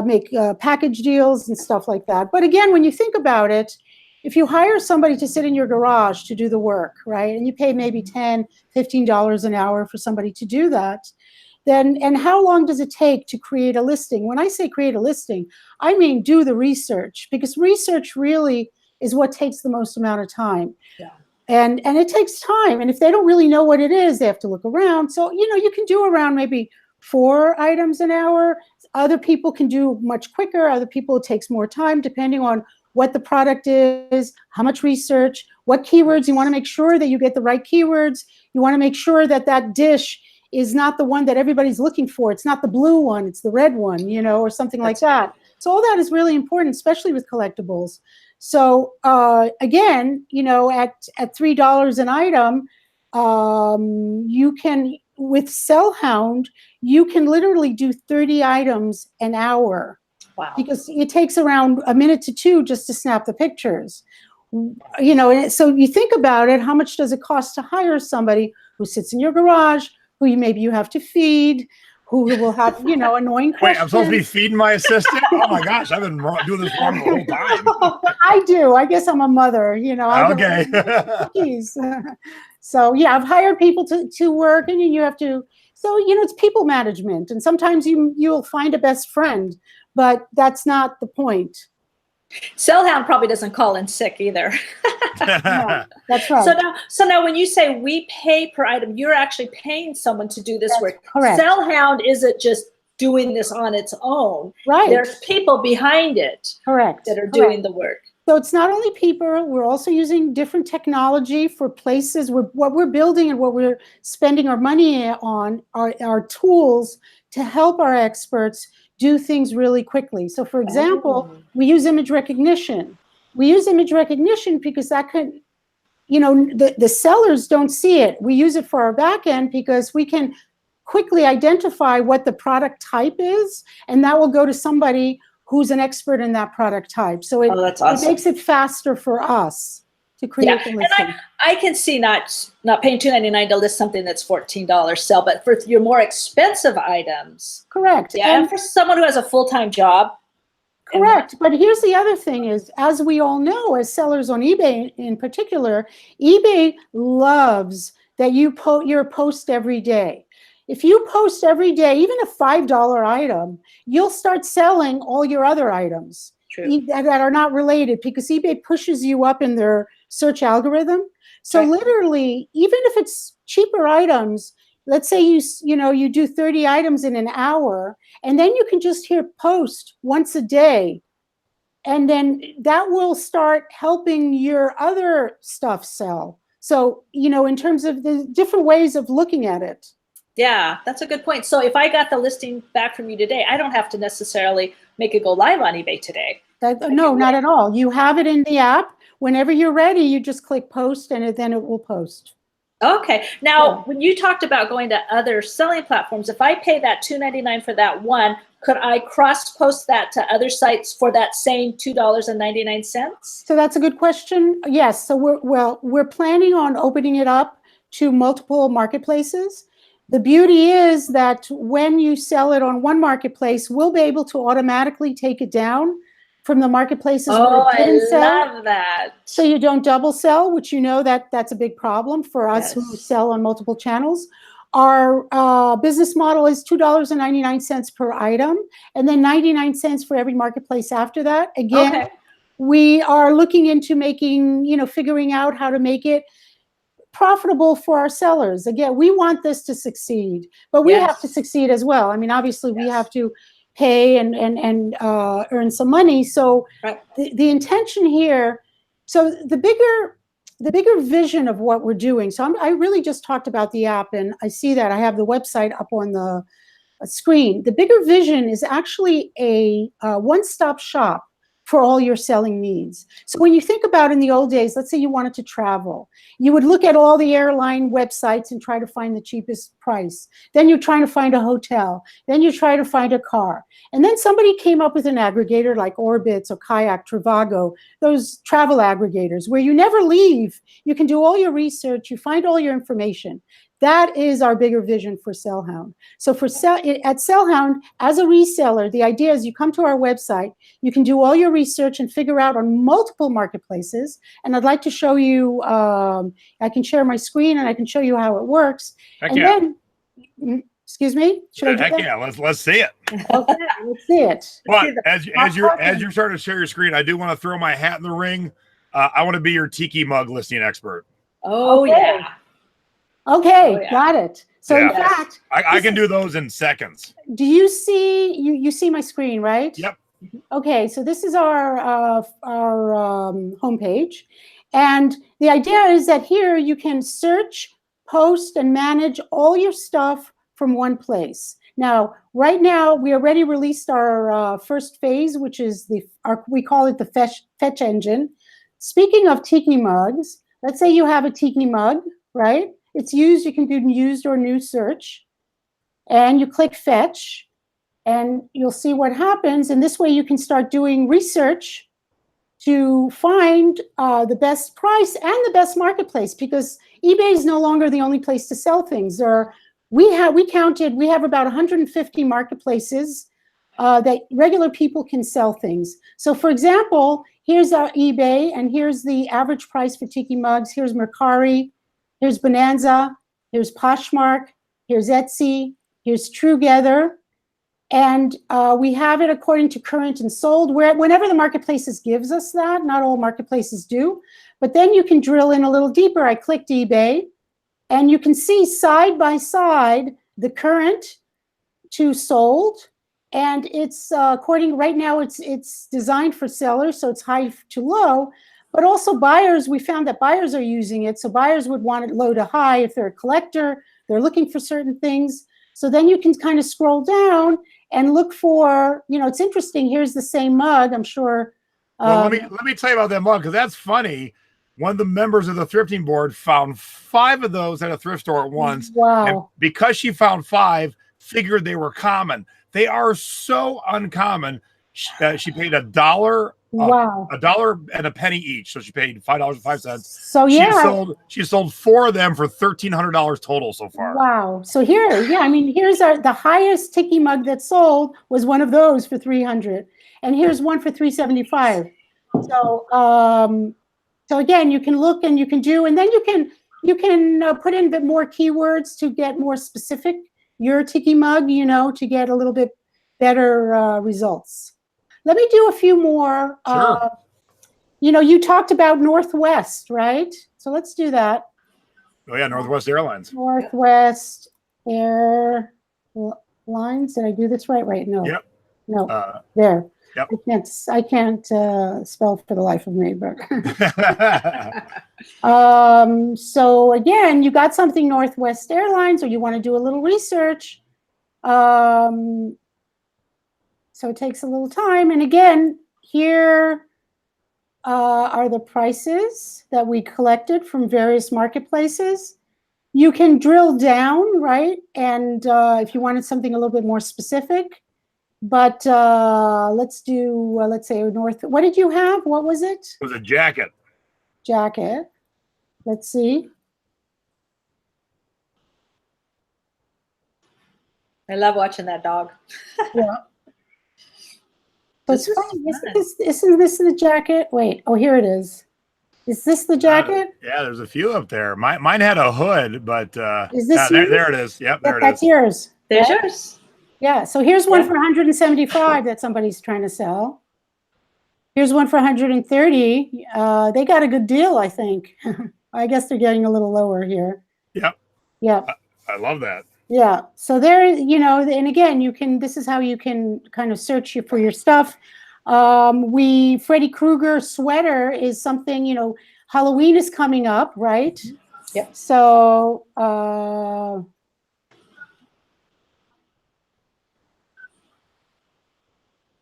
make package deals and stuff like that. But again, when you think about it, if you hire somebody to sit in your garage to do the work, right, and you pay maybe $10, $15 an hour for somebody to do that, then, and how long does it take to create a listing? When I say create a listing, I mean do the research, because research really is what takes the most amount of time. Yeah. And it takes time. And if they don't really know what it is, they have to look around. So, you can do around maybe 4 items an hour. Other people can do much quicker. Other people, it takes more time, depending on what the product is, how much research, what keywords. You want to make sure that you get the right keywords. You want to make sure that that dish is not the one that everybody's looking for. It's not the blue one, it's the red one, or something like that. So all that is really important, especially with collectibles. So again, at $3 an item, you can, with Sell Hound, you can literally do 30 items an hour. Wow. Because it takes around a minute to 2 just to snap the pictures. And so you think about it, how much does it cost to hire somebody who sits in your garage, who maybe you have to feed, who will have, annoying questions. Wait, I'm supposed to be feeding my assistant? Oh my gosh, I've been doing this wrong the whole time. I do. I guess I'm a mother, Okay. So yeah, I've hired people to work, and you have to, so, it's people management. And sometimes you'll find a best friend, but that's not the point. Sell Hound probably doesn't call in sick either. No, that's right. So now when you say we pay per item, you're actually paying someone to do this work. Correct. Sell Hound isn't just doing this on its own. Right. There's people behind it. Correct. That are doing the work. So it's not only people, we're also using different technology for places. What we're building and what we're spending our money on are tools to help our experts do things really quickly. So for example, we use image recognition. We use image recognition because that could, the sellers don't see it. We use it for our back end because we can quickly identify what the product type is, and that will go to somebody who's an expert in that product type. So that's awesome. It makes it faster for us to create the listing. And I can see not paying $2.99 to list something that's $14 sell, but for your more expensive items. Correct. Yeah, and for someone who has a full-time job. Correct. But here's the other thing is, as we all know, as sellers on eBay in particular, eBay loves that you post every day. If you post every day, even a $5 item, you'll start selling all your other items that are not related, because eBay pushes you up in their search algorithm. So literally, even if it's cheaper items, let's say you do 30 items in an hour, and then you can just post once a day. And then that will start helping your other stuff sell. So, in terms of the different ways of looking at it. Yeah, that's a good point. So if I got the listing back from you today, I don't have to necessarily make it go live on eBay today. No, not at all. You have it in the app. Whenever you're ready, you just click post and then it will post. Okay. Now, when you talked about going to other selling platforms, if I pay that $2.99 for that one, could I cross post that to other sites for that same $2.99? So that's a good question. Yes. So we're planning on opening it up to multiple marketplaces. The beauty is that when you sell it on one marketplace, we'll be able to automatically take it down from the marketplaces where it didn't sell. I love that. So you don't double sell, which you know that's a big problem for us who sell on multiple channels. Our business model is $2.99 per item, and then 99 cents for every marketplace after that. Again, we are looking into figuring out how to make it profitable for our sellers. Again, we want this to succeed, but we have to succeed as well. I mean, obviously we have to pay and earn some money. So the intention here, so the bigger vision of what we're doing. So I really just talked about the app, and I see that I have the website up on the screen. The bigger vision is actually a one-stop shop for all your selling needs. So when you think about in the old days, let's say you wanted to travel, you would look at all the airline websites and try to find the cheapest price. Then you're trying to find a hotel. Then you try to find a car. And then somebody came up with an aggregator like Orbitz or Kayak, Trivago, those travel aggregators where you never leave. You can do all your research. You find all your information. That is our bigger vision for Sell Hound. So at Sell Hound, as a reseller, the idea is you come to our website, you can do all your research and figure out on multiple marketplaces. And I'd like to show you, I can share my screen and I can show you how it works. Then, excuse me? Should I do that? Yeah, let's see it. Okay, let's see it. But as you're starting to share your screen, I do want to throw my hat in the ring. I want to be your tiki mug listing expert. Oh, yeah. Okay, got it. So in fact, I can do those in seconds. Do you see you see my screen, right? Yep. Okay, so this is our homepage, and the idea is that here you can search, post, and manage all your stuff from one place. Now, right now, we already released our first phase, which is we call it the fetch engine. Speaking of tiki mugs, let's say you have a tiki mug, right? It's used, you can do used or new search, and you click fetch, and you'll see what happens. And this way you can start doing research to find the best price and the best marketplace, because eBay is no longer the only place to sell things. We have about 150 marketplaces that regular people can sell things. So for example, here's our eBay, and here's the average price for tiki mugs. Here's Mercari. Here's Bonanza, here's Poshmark, here's Etsy, here's Trugether, and we have it according to current and sold, whenever the marketplaces gives us that. Not all marketplaces do, but then you can drill in a little deeper. I clicked eBay, and you can see side by side the current to sold, and it's right now it's designed for sellers, so it's high to low. But also buyers, we found that buyers are using it. So buyers would want it low to high if they're a collector, they're looking for certain things. So then you can kind of scroll down and look for, it's interesting. Here's the same mug, I'm sure. Well, let me tell you about that mug, because that's funny. One of the members of the thrifting board found 5 of those at a thrift store at once. Wow. And because she found 5, figured they were common. They are so uncommon. She paid $1. Wow. $1 and a penny each. So she paid $5.05. So yeah. She sold 4 of them for $1,300 total so far. Wow. So here's the highest tiki mug that sold was one of those for $300. And here's one for $375. So again, you can look and you can do, and then you can put in a bit more keywords to get more specific your tiki mug, to get a little bit better results. Let me do a few more. Sure. You talked about Northwest, right? So let's do that. Oh, yeah, Northwest Airlines. Northwest Airlines. Did I do this right? No. Yep. No. There. Yep. I can't spell for the life of me, but so again, you got something Northwest Airlines, or you want to do a little research. So it takes a little time. And again, here are the prices that we collected from various marketplaces. You can drill down, right? And if you wanted something a little bit more specific, but let's do, let's say North. What did you have? What was it? It was a jacket. Jacket. Let's see. I love watching that dog. Yeah. This It's is funny. fun. Isn't this the jacket? Wait. Oh, here it is. Is this the jacket? Yeah, there's a few up there. Mine had a hood, but Is this there it is. Yep, there it That's is. yours. There's right? yours. Yeah. So here's one Yeah. for 175 that somebody's trying to sell. Here's one for 130. They got a good deal, I think. I guess they're getting a little lower here. Yep. Yeah. I love that. Yeah. So there, and again, this is how you can kind of search for your stuff. Freddy Krueger sweater is something, Halloween is coming up, right? Yep. So,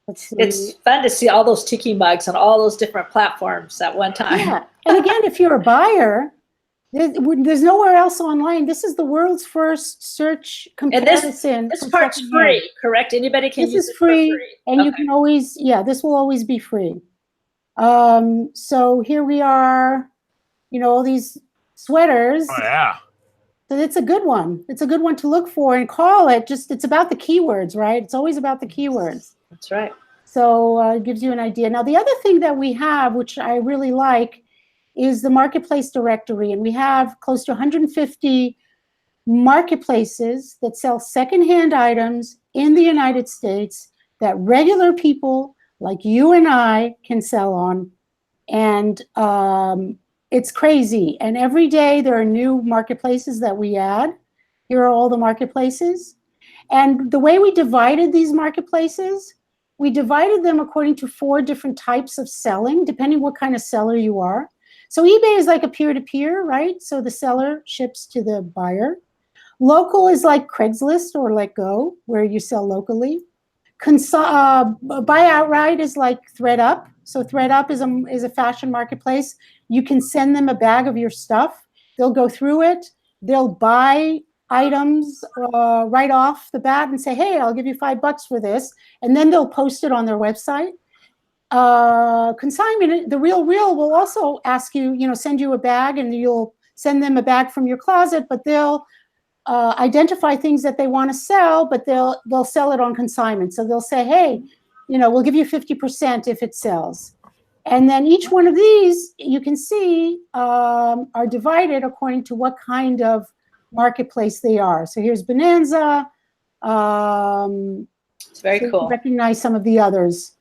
let's see. It's fun to see all those tiki mugs on all those different platforms at one time. Yeah. And again, if you're a buyer, there's nowhere else online. This is the world's first search And this comparison. this for part's secondhand. free, correct? Anybody can This use is it for free, free. and you Okay. can always, this will always be free. So here we are, all these sweaters. Oh yeah. So it's a good one. It's a good one to look for and call it. It's about the keywords, right? It's always about the keywords. That's right. So it gives you an idea. Now, the other thing that we have, which I really like, is the marketplace directory. And we have close to 150 marketplaces that sell secondhand items in the United States that regular people like you and I can sell on. And it's crazy. And every day there are new marketplaces that we add. Here are all the marketplaces. And the way we divided these marketplaces, we divided them according to 4 different types of selling, depending what kind of seller you are. So eBay is like a peer-to-peer, right? So the seller ships to the buyer. Local is like Craigslist or Let Go, where you sell locally. Buy outright is like ThredUp. So ThredUp is a fashion marketplace. You can send them a bag of your stuff. They'll go through it. They'll buy items right off the bat and say, hey, I'll give you $5 for this. And then they'll post it on their website. Consignment, the Real will also ask you, send you a bag, and you'll send them a bag from your closet, but they'll identify things that they want to sell, but they'll sell it on consignment. So they'll say, hey, we'll give you 50% if it sells. And then each one of these, you can see, are divided according to what kind of marketplace they are. So here's Bonanza. It's very so you cool. can recognize some of the others.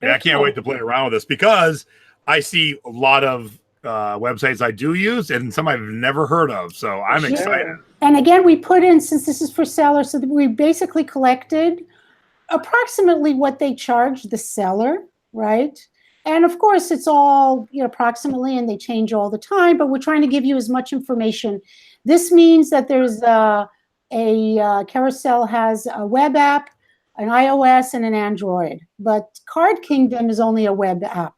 Yeah, I can't wait to play around with this because I see a lot of websites I do use and some I've never heard of. So I'm excited. And again, we put in, since this is for sellers, so that we basically collected approximately what they charge the seller, right? And of course, it's all approximately, and they change all the time, but we're trying to give you as much information. This means that there's Carousel has a web app, an iOS, and an Android, but Card Kingdom is only a web app.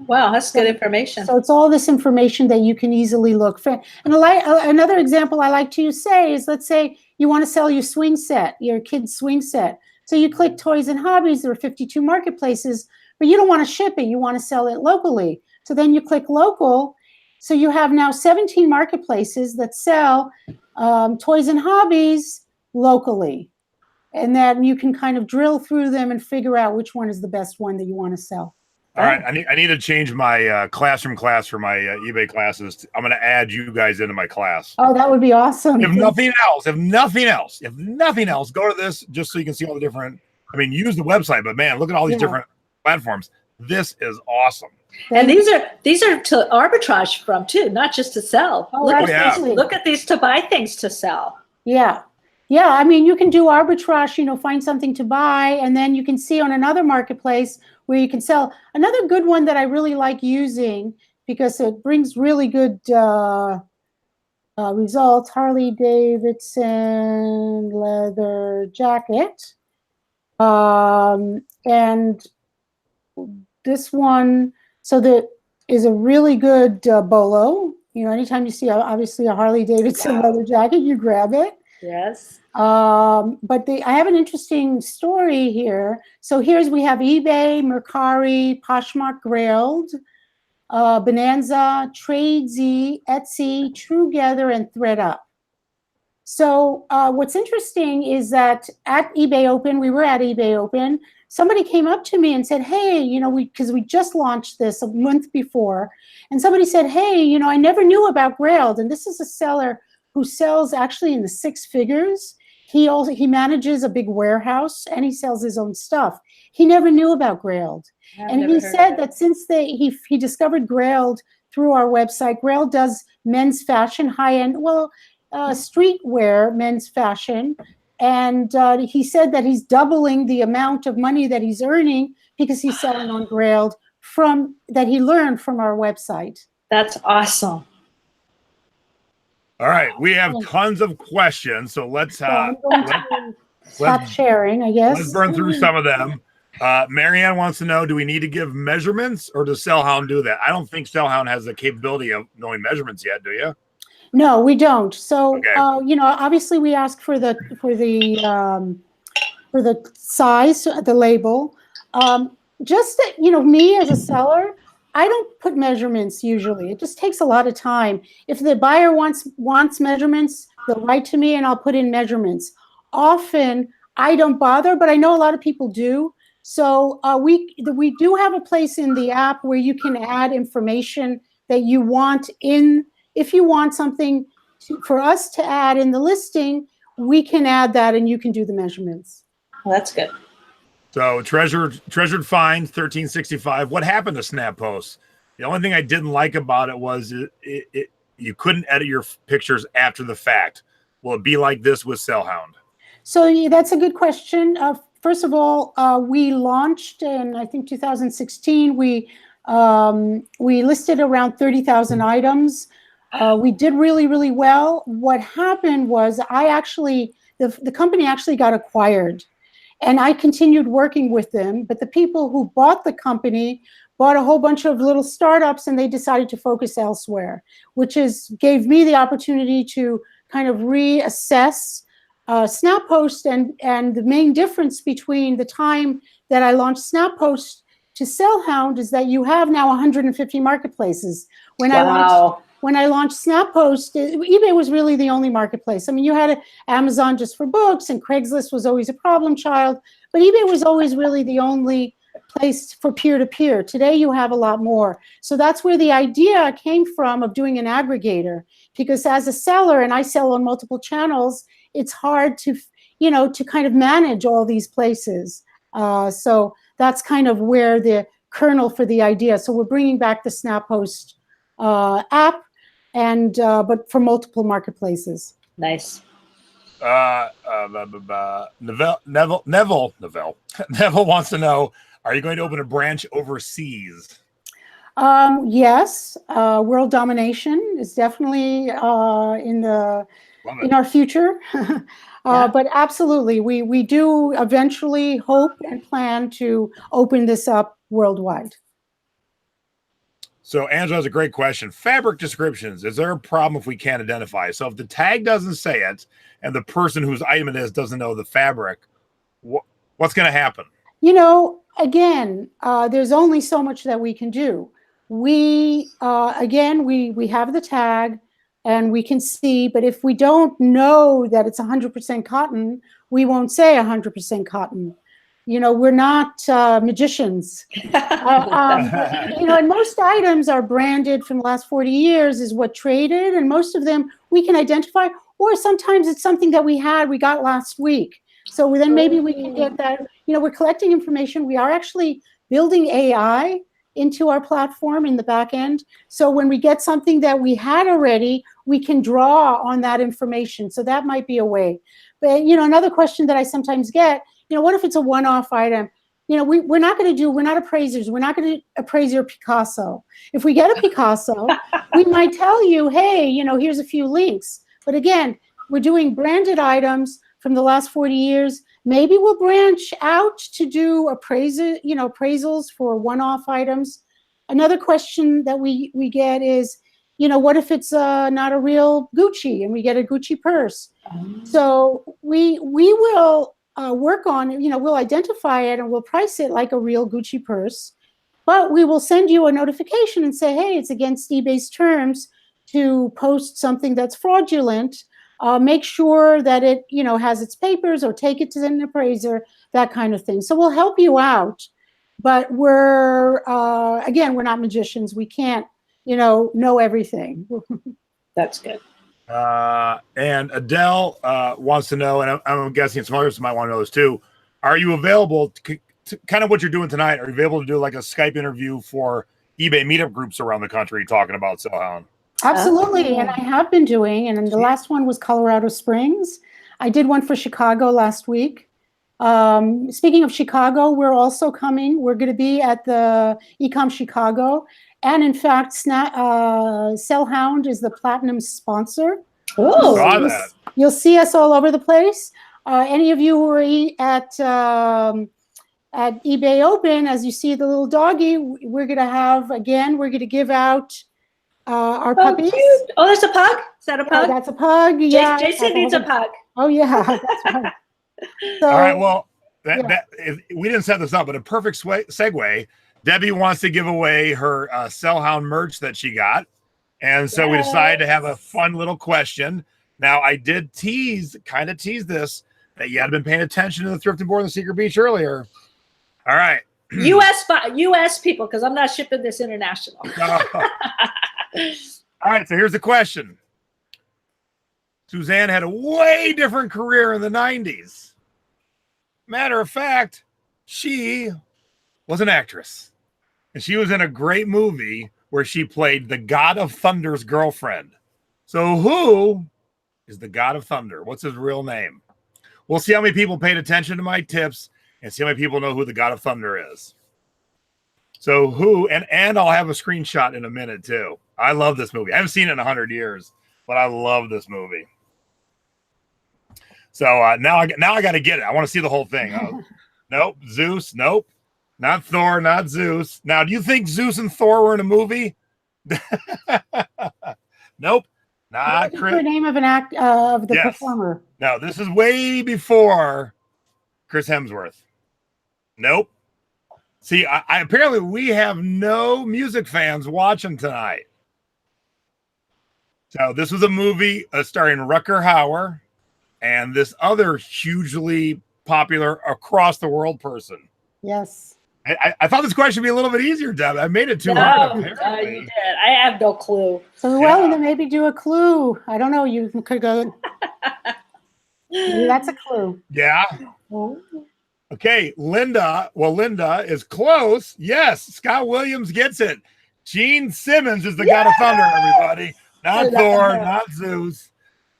Wow, that's good information. So it's all this information that you can easily look for. And another example I like to say is, let's say you want to sell your swing set, your kid's swing set. So you click Toys and Hobbies, there are 52 marketplaces, but you don't want to ship it, you want to sell it locally. So then you click local. So you have now 17 marketplaces that sell toys and hobbies locally. And then you can kind of drill through them and figure out which one is the best one that you want to sell. All right, I need to change my classroom class for my eBay classes. I'm going to add you guys into my class. Oh, that would be awesome. If nothing else, go to this just so you can see all the different. I mean, use the website, but man, look at all these different platforms. This is awesome. And these are to arbitrage from too, not just to sell. Oh, look absolutely. at these to buy things to sell. Yeah. Yeah, I mean, you can do arbitrage, find something to buy, and then you can see on another marketplace where you can sell. Another good one that I really like using because it brings really good results, Harley Davidson leather jacket. And this one, so that is a really good bolo. Anytime you see obviously a Harley Davidson leather jacket, you grab it. Yes. But I have an interesting story here. So we have eBay, Mercari, Poshmark Grailed, Bonanza, Tradesy, Etsy, Truegether, and ThredUp. So what's interesting is that at eBay Open, we were at eBay Open, somebody came up to me and said, hey, because we just launched this a month before, and somebody said, hey, I never knew about Grailed, and this is a seller who sells actually in the 6 figures. He manages a big warehouse and he sells his own stuff. He never knew about Grailed. And he said that since he discovered Grailed through our website, Grailed does men's fashion, high-end, streetwear men's fashion. And he said that he's doubling the amount of money that he's earning because he's selling on Grailed that he learned from our website. That's awesome. All right, we have tons of questions, so let's stop sharing, I guess. Let's burn through some of them. Marianne wants to know, do we need to give measurements, or does Sell Hound do that? I don't think Sell Hound has the capability of knowing measurements yet, do you? No, we don't. So, okay. Obviously we ask for the size, the label. Just me as a seller, I don't put measurements usually. It just takes a lot of time. If the buyer wants measurements, they'll write to me and I'll put in measurements. Often I don't bother, but I know a lot of people do. So we do have a place in the app where you can add information that you want in. If you want something for us to add in the listing, we can add that and you can do the measurements. Well, that's good. So treasured find 1365. What happened to Snap Posts? The only thing I didn't like about it was you couldn't edit your pictures after the fact. Will it be like this with Sell Hound? So that's a good question. First of all, we launched in, I think, 2016. We listed around 30,000 items. We did really, really well. What happened was the company actually got acquired. And I continued working with them, but the people who bought the company bought a whole bunch of little startups and they decided to focus elsewhere, which gave me the opportunity to kind of reassess SnapPost. And the main difference between the time that I launched SnapPost to Sell Hound is that you have now 150 marketplaces. When I launched SnapPost, eBay was really the only marketplace. I mean, you had Amazon just for books, and Craigslist was always a problem child, but eBay was always really the only place for peer-to-peer. Today, you have a lot more. So that's where the idea came from of doing an aggregator, because as a seller, and I sell on multiple channels, it's hard to kind of manage all these places. So that's kind of where the kernel for the idea. So we're bringing back the SnapPost app, and but for multiple marketplaces. Nice. Neville wants to know, are you going to open a branch overseas? Yes, world domination is definitely in our future. But absolutely, we do eventually hope and plan to open this up worldwide. So Angela has a great question. Fabric descriptions. Is there a problem if we can't identify? So if the tag doesn't say it and the person whose item it is doesn't know the fabric, what's going to happen? Again, there's only so much that we can do. We have the tag and we can see, but if we don't know that it's 100% cotton, we won't say 100% cotton. We're not magicians. And most items are branded from the last 40 years is what traded, and most of them we can identify, or sometimes it's something that we got last week. So then maybe we can get that. We're collecting information. We are actually building AI into our platform in the back end. So when we get something that we had already, we can draw on that information. So that might be a way. But, another question that I sometimes get, what if it's a one-off item? We're not appraisers. We're not going to appraise your Picasso. If we get a Picasso, we might tell you, hey, here's a few links. But again, we're doing branded items from the last 40 years. Maybe we'll branch out to do appraisals for one-off items. Another question that we get is, what if it's not a real Gucci and we get a Gucci purse? So we will work on, we'll identify it and we'll price it like a real Gucci purse, but we will send you a notification and say, hey, it's against eBay's terms to post something that's fraudulent. Make sure that it, has its papers, or take it to an appraiser, that kind of thing. So we'll help you out, but again, we're not magicians. We can't, know everything. That's good. And Adele wants to know, and I'm guessing some others might want to know this too. Are you available to kind of what you're doing tonight? Are you available to do like a Skype interview for eBay meetup groups around the country talking about Sell Hound? Absolutely, and I have been doing, and the last one was Colorado Springs. I did one for Chicago last week. Speaking of Chicago, we're also coming. We're going to be at the Ecom Chicago, and in fact, Sell Hound is the platinum sponsor. Oh, you'll see us all over the place. Any of you who are at eBay Open, as you see the little doggy, we're going to give out our puppies. Cute. Oh, there's a pug? Is that a pug? That's a pug. Yeah. Jason needs a pug. Oh, yeah. That's right. So, all right. Well, we didn't set this up, but a perfect segue. Debbie wants to give away her Sell Hound merch that she got. And so we decided to have a fun little question. Now, I did kind of tease this, that you had been paying attention to the Thrifting Board in the Secret Beach earlier. All right. U.S. people, because I'm not shipping this international. All right, so here's the question. Suzanne had a way different career in the 90s. Matter of fact, she was an actress. And she was in a great movie where she played the God of Thunder's girlfriend. So who is the God of Thunder? What's his real name? We'll see how many people paid attention to my tips and see how many people know who the God of Thunder is. So who, and I'll have a screenshot in a minute too. I love this movie. I haven't seen it in 100 years, but I love this movie. So now I got to get it. I want to see the whole thing. Nope. Zeus. Nope. Not Thor. Not Zeus. Now, do you think Zeus and Thor were in a movie? Nope. Not Chris. The name of the performer. No, this is way before Chris Hemsworth. Nope. See, I apparently we have no music fans watching tonight. So this was a movie starring Rutger Hauer and this other hugely popular across the world person. Yes. I thought this question would be a little bit easier, Deb. I made it too hard. You did. I have no clue. So, then maybe do a clue. I don't know. You could go. That's a clue. Yeah. Oh. Okay, Linda. Well, Linda is close. Yes, Scott Williams gets it. Gene Simmons is the God of Thunder, everybody. Not Thor, not Zeus.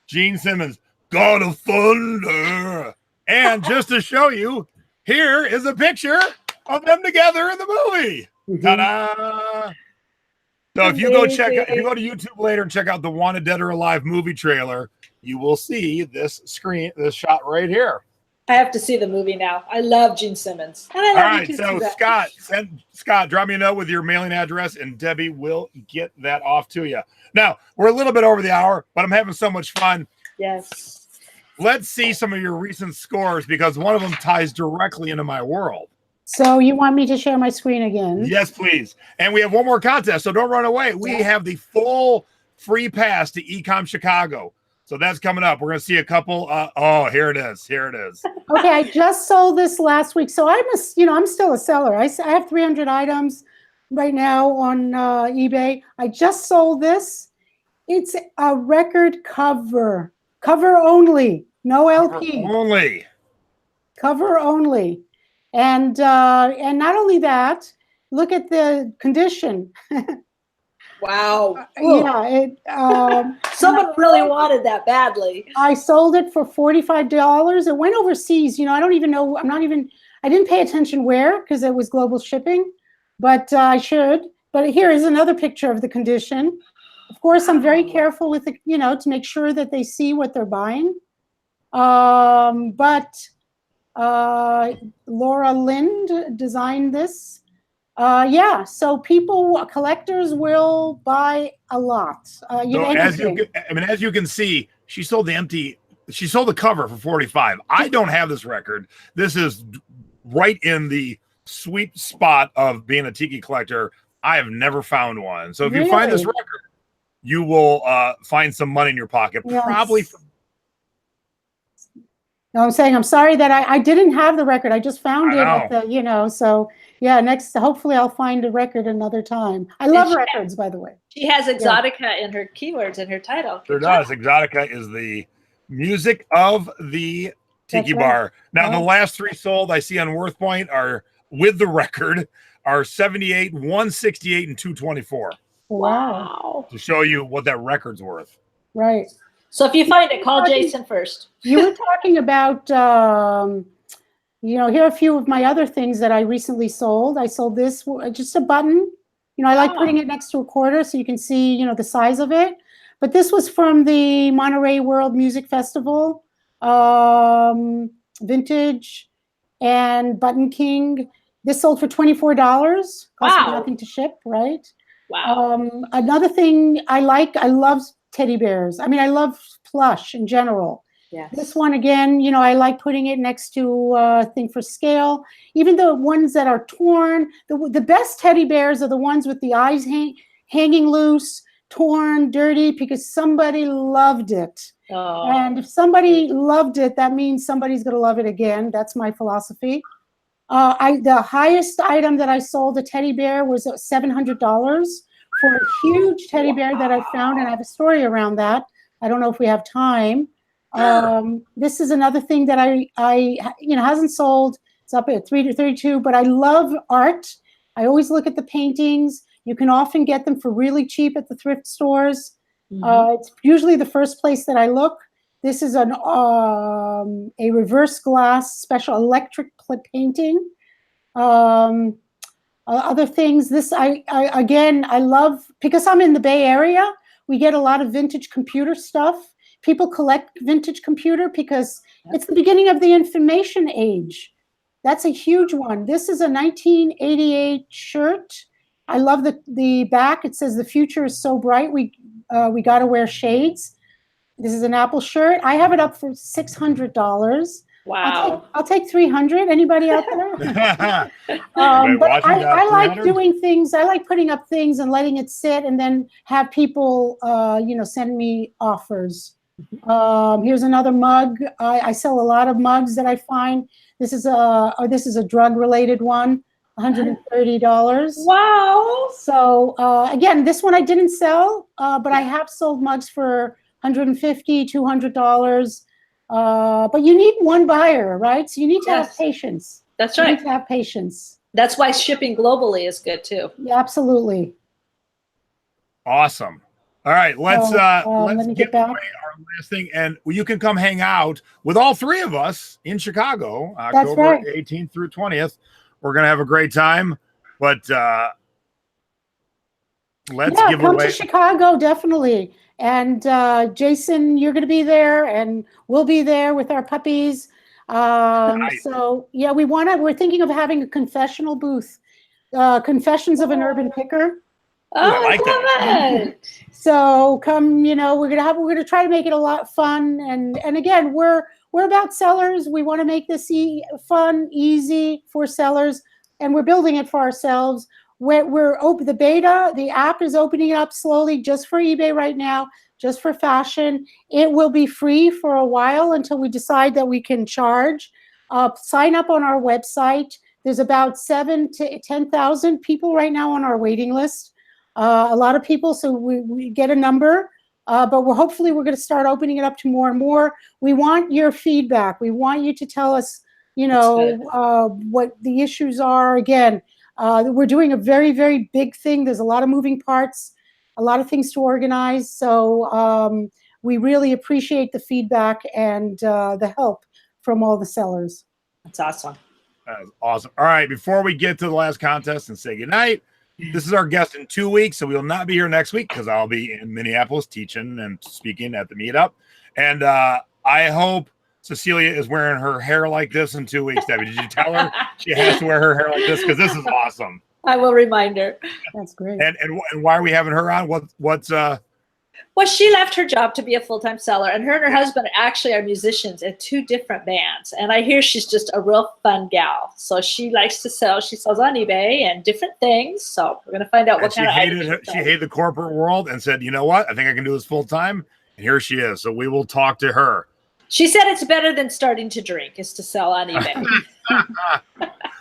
Gene Simmons, God of Thunder. And just to show you, here is a picture of them together in the movie. Ta-da! So if you go to YouTube later and check out the Wanted Dead or Alive movie trailer, you will see this shot right here. I have to see the movie now. I love Gene Simmons. And I love all right, so Scott, drop me a note with your mailing address, and Debbie will get that off to you. Now, we're a little bit over the hour, but I'm having so much fun. Yes. Let's see some of your recent scores, because one of them ties directly into my world. So you want me to share my screen again? Yes, please. And we have one more contest, so don't run away. We have the full free pass to Ecom Chicago. So that's coming up. We're going to see a couple. Here it is. Here it is. Okay, I just sold this last week. So I'm still a seller. I have 300 items right now on eBay. I just sold this. It's a record cover. Cover only. No LP. Cover only. Cover only. And not only that, look at the condition. Wow. Yeah, Someone really wanted that badly. I sold it for $45. It went overseas. I don't even know. I didn't pay attention where because it was global shipping, but I should. But here is another picture of the condition. Of course, I'm very careful with it, to make sure that they see what they're buying. But Laura Lind designed this. So collectors will buy a lot. As you can see, she sold the cover for 45. I don't have this record. This is right in the sweet spot of being a tiki collector. I have never found one. So if you find this record, you will find some money in your pocket. Yes. Probably. No, I'm saying I'm sorry that I didn't have the record. I just found it at the, so yeah, hopefully I'll find a record another time. I love records, by the way. She has Exotica in her keywords in her title. Sure does. Exotica is the music of the tiki bar. Now, the last three sold I see on WorthPoint are with the record are 78, 168, and 224. Wow. To show you what that record's worth. Right. So if you find it, call Jason first. You were talking about, here are a few of my other things that I recently sold. I sold this, just a button. I like putting it next to a quarter so you can see, the size of it. But this was from the Monterey World Music Festival, vintage and Button King. This sold for $24. Cost me nothing to ship, right? Wow. Another thing I love teddy bears. I love plush in general. Yes. This one, again, I like putting it next to a thing for scale. Even the ones that are torn, the best teddy bears are the ones with the eyes hanging loose, torn, dirty, because somebody loved it. Oh. And if somebody loved it, that means somebody's going to love it again. That's my philosophy. The highest item that I sold, a teddy bear, was $700 for a huge teddy bear that I found, and I have a story around that. I don't know if we have time. This is another thing that I hasn't sold. It's up at 3 to 32, but I love art. I always look at the paintings. You can often get them for really cheap at the thrift stores. It's usually the first place that I look. This is a reverse glass special electric painting. Other things, I love, because I'm in the Bay Area, we get a lot of vintage computer stuff. People collect vintage computer because it's the beginning of the information age. That's a huge one. This is a 1988 shirt. I love the back. It says, "The future is so bright, we got to wear shades." This is an Apple shirt. I have it up for $600. Wow. I'll take 300. Anybody out there? But I like doing things. I like putting up things and letting it sit and then have people, send me offers. Here's another mug. I sell a lot of mugs that I find. This is a drug-related one, $130. Wow. So again, this one I didn't sell, but I have sold mugs for $150, $200. But you need one buyer, right? So you need to have patience. That's right. You need to have patience. That's why shipping globally is good too. Yeah, absolutely. Awesome. All right, let's get back. Away our last thing, and you can come hang out with all three of us in Chicago, October 18th through 20th. We're gonna have a great time, but let's give come away. To Chicago, definitely. And Jason, you're going to be there, and we'll be there with our puppies. So yeah, we're thinking of having a confessional booth, Confessions of an Urban Picker. Oh, I like that. So come, we're gonna try to make it a lot fun, and again, we're about sellers. We want to make this fun, easy for sellers, and we're building it for ourselves. We're open. The app is opening up slowly just for eBay right now, just for fashion. It will be free for a while until we decide that we can charge. Sign up on our website. There's about 7,000 to 10,000 people right now on our waiting list. A lot of people, so we get a number, but hopefully we're going to start opening it up to more and more. We want your feedback. We want you to tell us, what the issues are. Again, we're doing a very, very big thing. There's a lot of moving parts. a lot of things to organize. So we really appreciate the feedback and the help from all the sellers. That's awesome. That is awesome. All right, before we get to the last contest and say goodnight, this is our guest in 2 weeks, so we will not be here next week because I'll be in Minneapolis teaching and speaking at the meetup. And I hope Cecilia is wearing her hair like this in 2 weeks, Debbie. Did you tell her she has to wear her hair like this? Because this is awesome. I will remind her. That's great. And why are we having her on? What's Well, she left her job to be a full-time seller, and her husband actually are musicians in 2 different bands. And I hear she's just a real fun gal. So she likes to sell. She sells on eBay and different things. So we're going to find out what kind of items she hated the corporate world and said, you know what? I think I can do this full time. And here she is. So we will talk to her. She said it's better than starting to drink is to sell on eBay.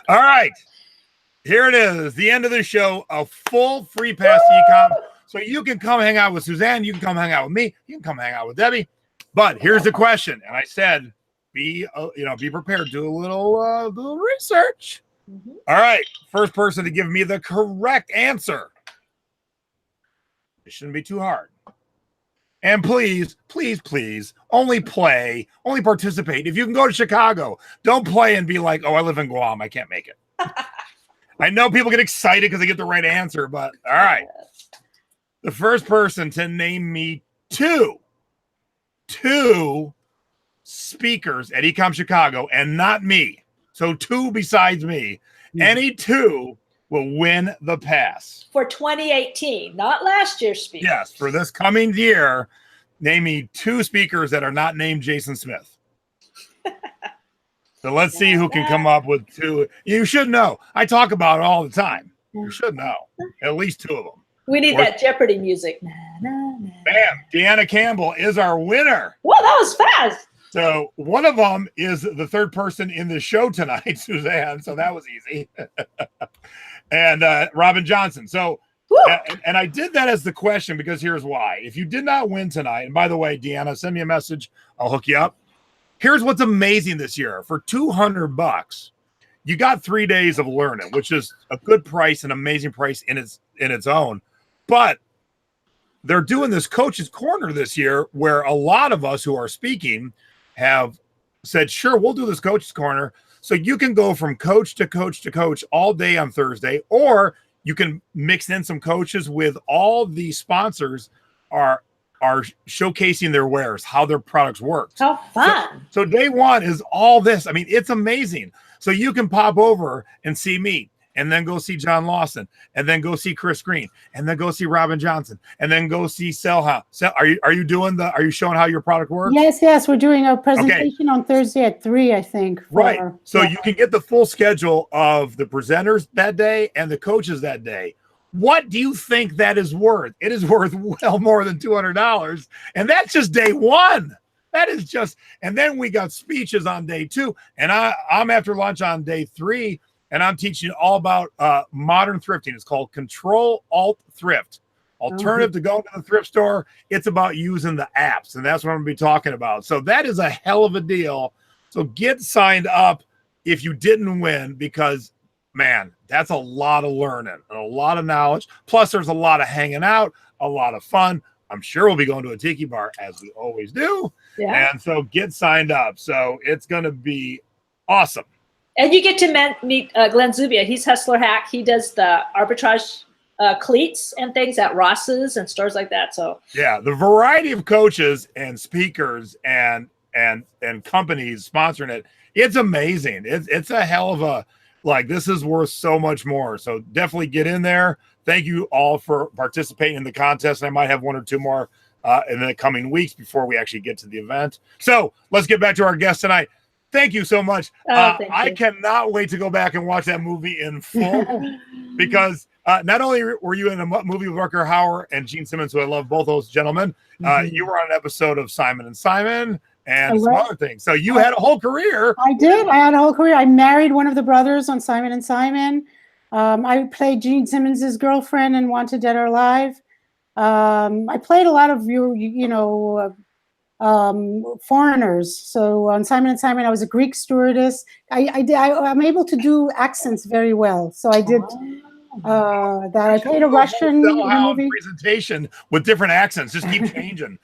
All right. Here it is. The end of the show. A full free pass e-com. So you can come hang out with Suzanne. You can come hang out with me. You can come hang out with Debbie. But here's the question. And I said, be prepared. Do a little research. Mm-hmm. All right. First person to give me the correct answer. It shouldn't be too hard. And please, please, please, only participate. If you can go to Chicago, don't play and be like, oh, I live in Guam. I can't make it. I know people get excited because they get the right answer, but all right. The first person to name me two speakers at Ecom Chicago and not me. So 2 besides me. Any 2 will win the pass. For 2018, not last year's speaker. Yes, for this coming year, name me 2 speakers that are not named Jason Smith. So let's see who can come up with 2. You should know. I talk about it all the time. You should know. At least 2 of them. We need that Jeopardy music. Na, na, na. Bam! Deanna Campbell is our winner. Whoa, that was fast. So one of them is the third person in the show tonight, Suzanne. So that was easy. And Robin Johnson. So, and I did that as the question because here's why. If you did not win tonight, and by the way, Deanna, send me a message. I'll hook you up. Here's what's amazing this year. For $200, you got 3 days of learning, which is a good price, an amazing price in its own. But they're doing this Coach's Corner this year where a lot of us who are speaking have said, sure, we'll do this Coach's Corner. So you can go from coach to coach to coach all day on Thursday, or you can mix in some coaches with all the sponsors are showcasing their wares, how their products work. How fun. So day one is all this. I mean, it's amazing. So you can pop over and see me, and then go see John Lawson, and then go see Chris Green, and then go see Robin Johnson, and then go see Sell Hound. So are you showing how your product works? Yes, we're doing a presentation on Thursday at 3, I think. Right. So you can get the full schedule of the presenters that day and the coaches that day. What do you think that is worth? It is worth well more than $200. And that's just day one. That is just, and then we got speeches on day 2. And I'm after lunch on day 3. And I'm teaching you all about modern thrifting. It's called Control Alt Thrift. Alternative to going to the thrift store. It's about using the apps. And that's what I'm going to be talking about. So that is a hell of a deal. So get signed up if you didn't win, because, man, that's a lot of learning and a lot of knowledge. Plus, there's a lot of hanging out, a lot of fun. I'm sure we'll be going to a tiki bar, as we always do. Yeah. And so get signed up. So it's going to be awesome. And you get to meet Glenn Zubia. He's Hustler Hack. He does the arbitrage cleats and things at Ross's and stores like that. So yeah, the variety of coaches and speakers and companies sponsoring it, it's amazing. It's a hell of a, like, this is worth so much more. So definitely get in there. Thank you all for participating in the contest. And I might have 1 or 2 more in the coming weeks before we actually get to the event. So let's get back to our guest tonight. Thank you so much. Thank you. I cannot wait to go back and watch that movie in full because not only were you in a movie with Rutger Hauer and Gene Simmons, who I love both those gentlemen, you were on an episode of Simon and Simon and some other things. So you had a whole career. I did. I had a whole career. I married one of the brothers on Simon and Simon. I played Gene Simmons' girlfriend in Wanted Dead or Alive. I played a lot of foreigners. So on Simon and Simon, I was a Greek stewardess. I'm able to do accents very well. So I did that I played a Russian in Sell a Hound movie. presentation with different accents. Just keep changing.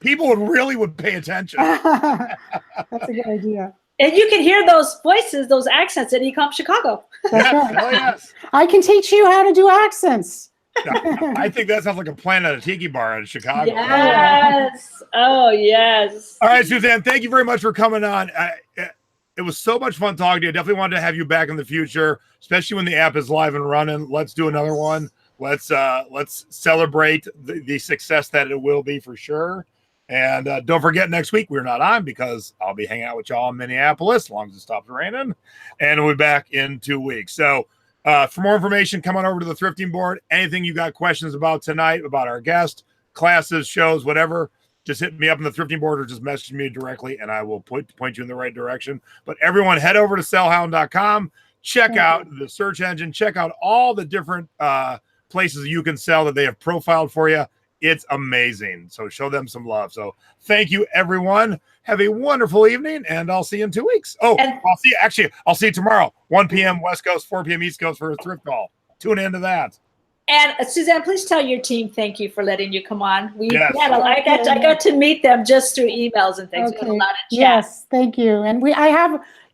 People would pay attention. That's a good idea. And you can hear those voices, those accents at Ecom Chicago. That's Yes, right. hell yes. I can teach you how to do accents. I think that sounds like a plan at a tiki bar in Chicago. Yes. Oh, yes. All right, Suzanne, thank you very much for coming on. It was so much fun talking to you. Definitely wanted to have you back in the future, especially when the app is live and running. Let's do another one. Let's celebrate the success that it will be for sure. And don't forget, next week we're not on because I'll be hanging out with y'all in Minneapolis as long as it stops raining. And we'll be back in 2 weeks. So for more information, come on over to the Thrifting board. Anything you got questions about tonight, about our guest, classes, shows, whatever, just hit me up in the Thrifting board or just message me directly and I will point you in the right direction. But everyone, head over to sellhound.com. Check out the search engine. Check out all the different places you can sell that they have profiled for you. It's amazing. So show them some love. So thank you, everyone. Have a wonderful evening, and I'll see you in 2 weeks. Oh, I'll see you tomorrow, 1 p.m. West Coast, 4 p.m. East Coast for a thrift call. Tune into that. And Suzanne, please tell your team thank you for letting you come on. Yes. I got to meet them just through emails and things. Okay. We had a lot of chat. Yes, thank you. And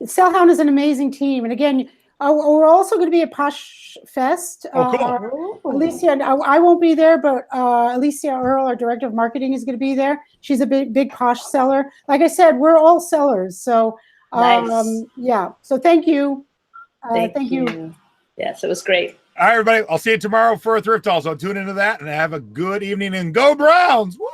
Sell Hound is an amazing team. And again, we're also going to be at Posh Fest. Oh, cool. Alicia, I won't be there, but Alicia Earl, our director of marketing, is going to be there. She's a big Posh seller. Like I said, we're all sellers. So, Nice. yeah. So thank you. Thank you. Yes, it was great. All right, everybody. I'll see you tomorrow for a thrift haul. So tune into that and have a good evening and go Browns. Woo!